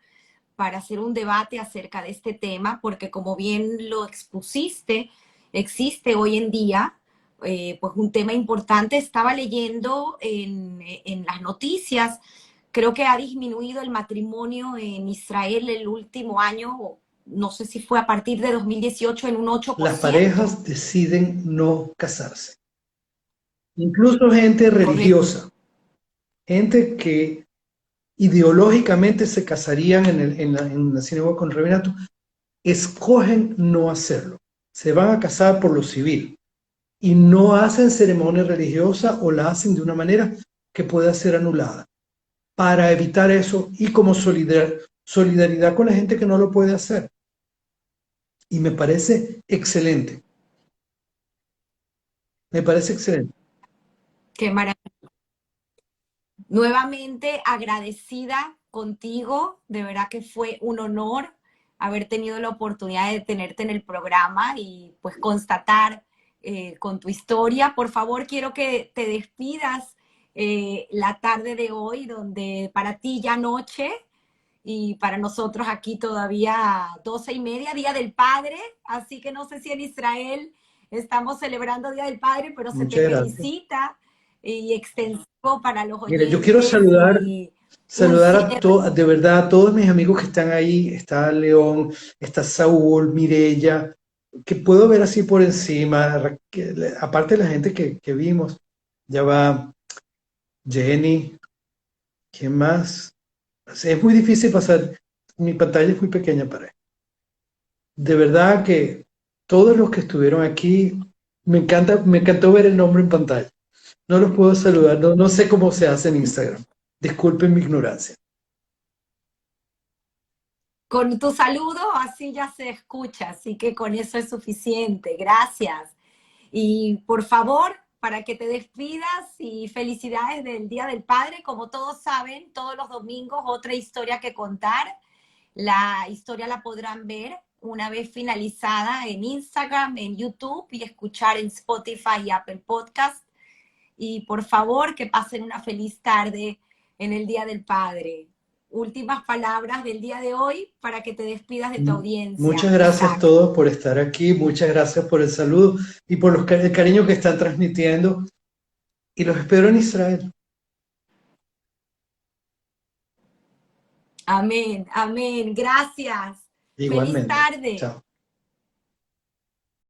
para hacer un debate acerca de este tema, porque como bien lo expusiste, existe hoy en día pues un tema importante. Estaba leyendo en las noticias, creo que ha disminuido el matrimonio en Israel el último año, no sé si fue a partir de 2018 en un
Las
8%.
parejas deciden no casarse. Incluso gente
Correcto.
religiosa, gente que ideológicamente se casarían en la sinagoga con el rabinato, escogen no hacerlo. Se van a casar por lo civil y no hacen ceremonia religiosa o la hacen de una manera que pueda ser anulada para evitar eso y como solidaridad con la gente que no lo puede hacer. Y me parece excelente. Me parece excelente.
Qué maravilla. Nuevamente agradecida contigo, de verdad que fue un honor haber tenido la oportunidad de tenerte en el programa y pues constatar con tu historia. Por favor, quiero que te despidas la tarde de hoy, donde para ti ya noche y para nosotros aquí todavía 12:30, Día del Padre, así que no sé si en Israel estamos celebrando Día del Padre, pero se te
Muchas gracias.
felicita y extensivo para los
Mire, yo quiero
oyentes y un
saludar
cierre.
de verdad a todos mis amigos que están ahí. Está León, está Saúl, Mirella, que puedo ver así por encima. Aparte de la gente que vimos, ya va Jenny, ¿quién más? O sea, es muy difícil pasar, mi pantalla es muy pequeña para él. De verdad que todos los que estuvieron aquí, me encantó ver el nombre en pantalla. No los puedo saludar, no sé cómo se hace en Instagram. Disculpen mi ignorancia.
Con tu saludo así ya se escucha, así que con eso es suficiente. Gracias. Y por favor, para que te despidas y felicidades del Día del Padre, como todos saben, todos los domingos otra historia que contar. La historia la podrán ver una vez finalizada en Instagram, en YouTube y escuchar en Spotify y Apple Podcast. Y por favor, que pasen una feliz tarde en el Día del Padre. Últimas palabras del día de hoy para que te despidas de tu
Muchas
audiencia,
gracias a
Isaac.
todos por estar aquí, muchas gracias por el saludo y por el cariño que están transmitiendo y los espero en Israel.
Amén, amén. Gracias. Feliz
Igualmente.
tarde.
Chao.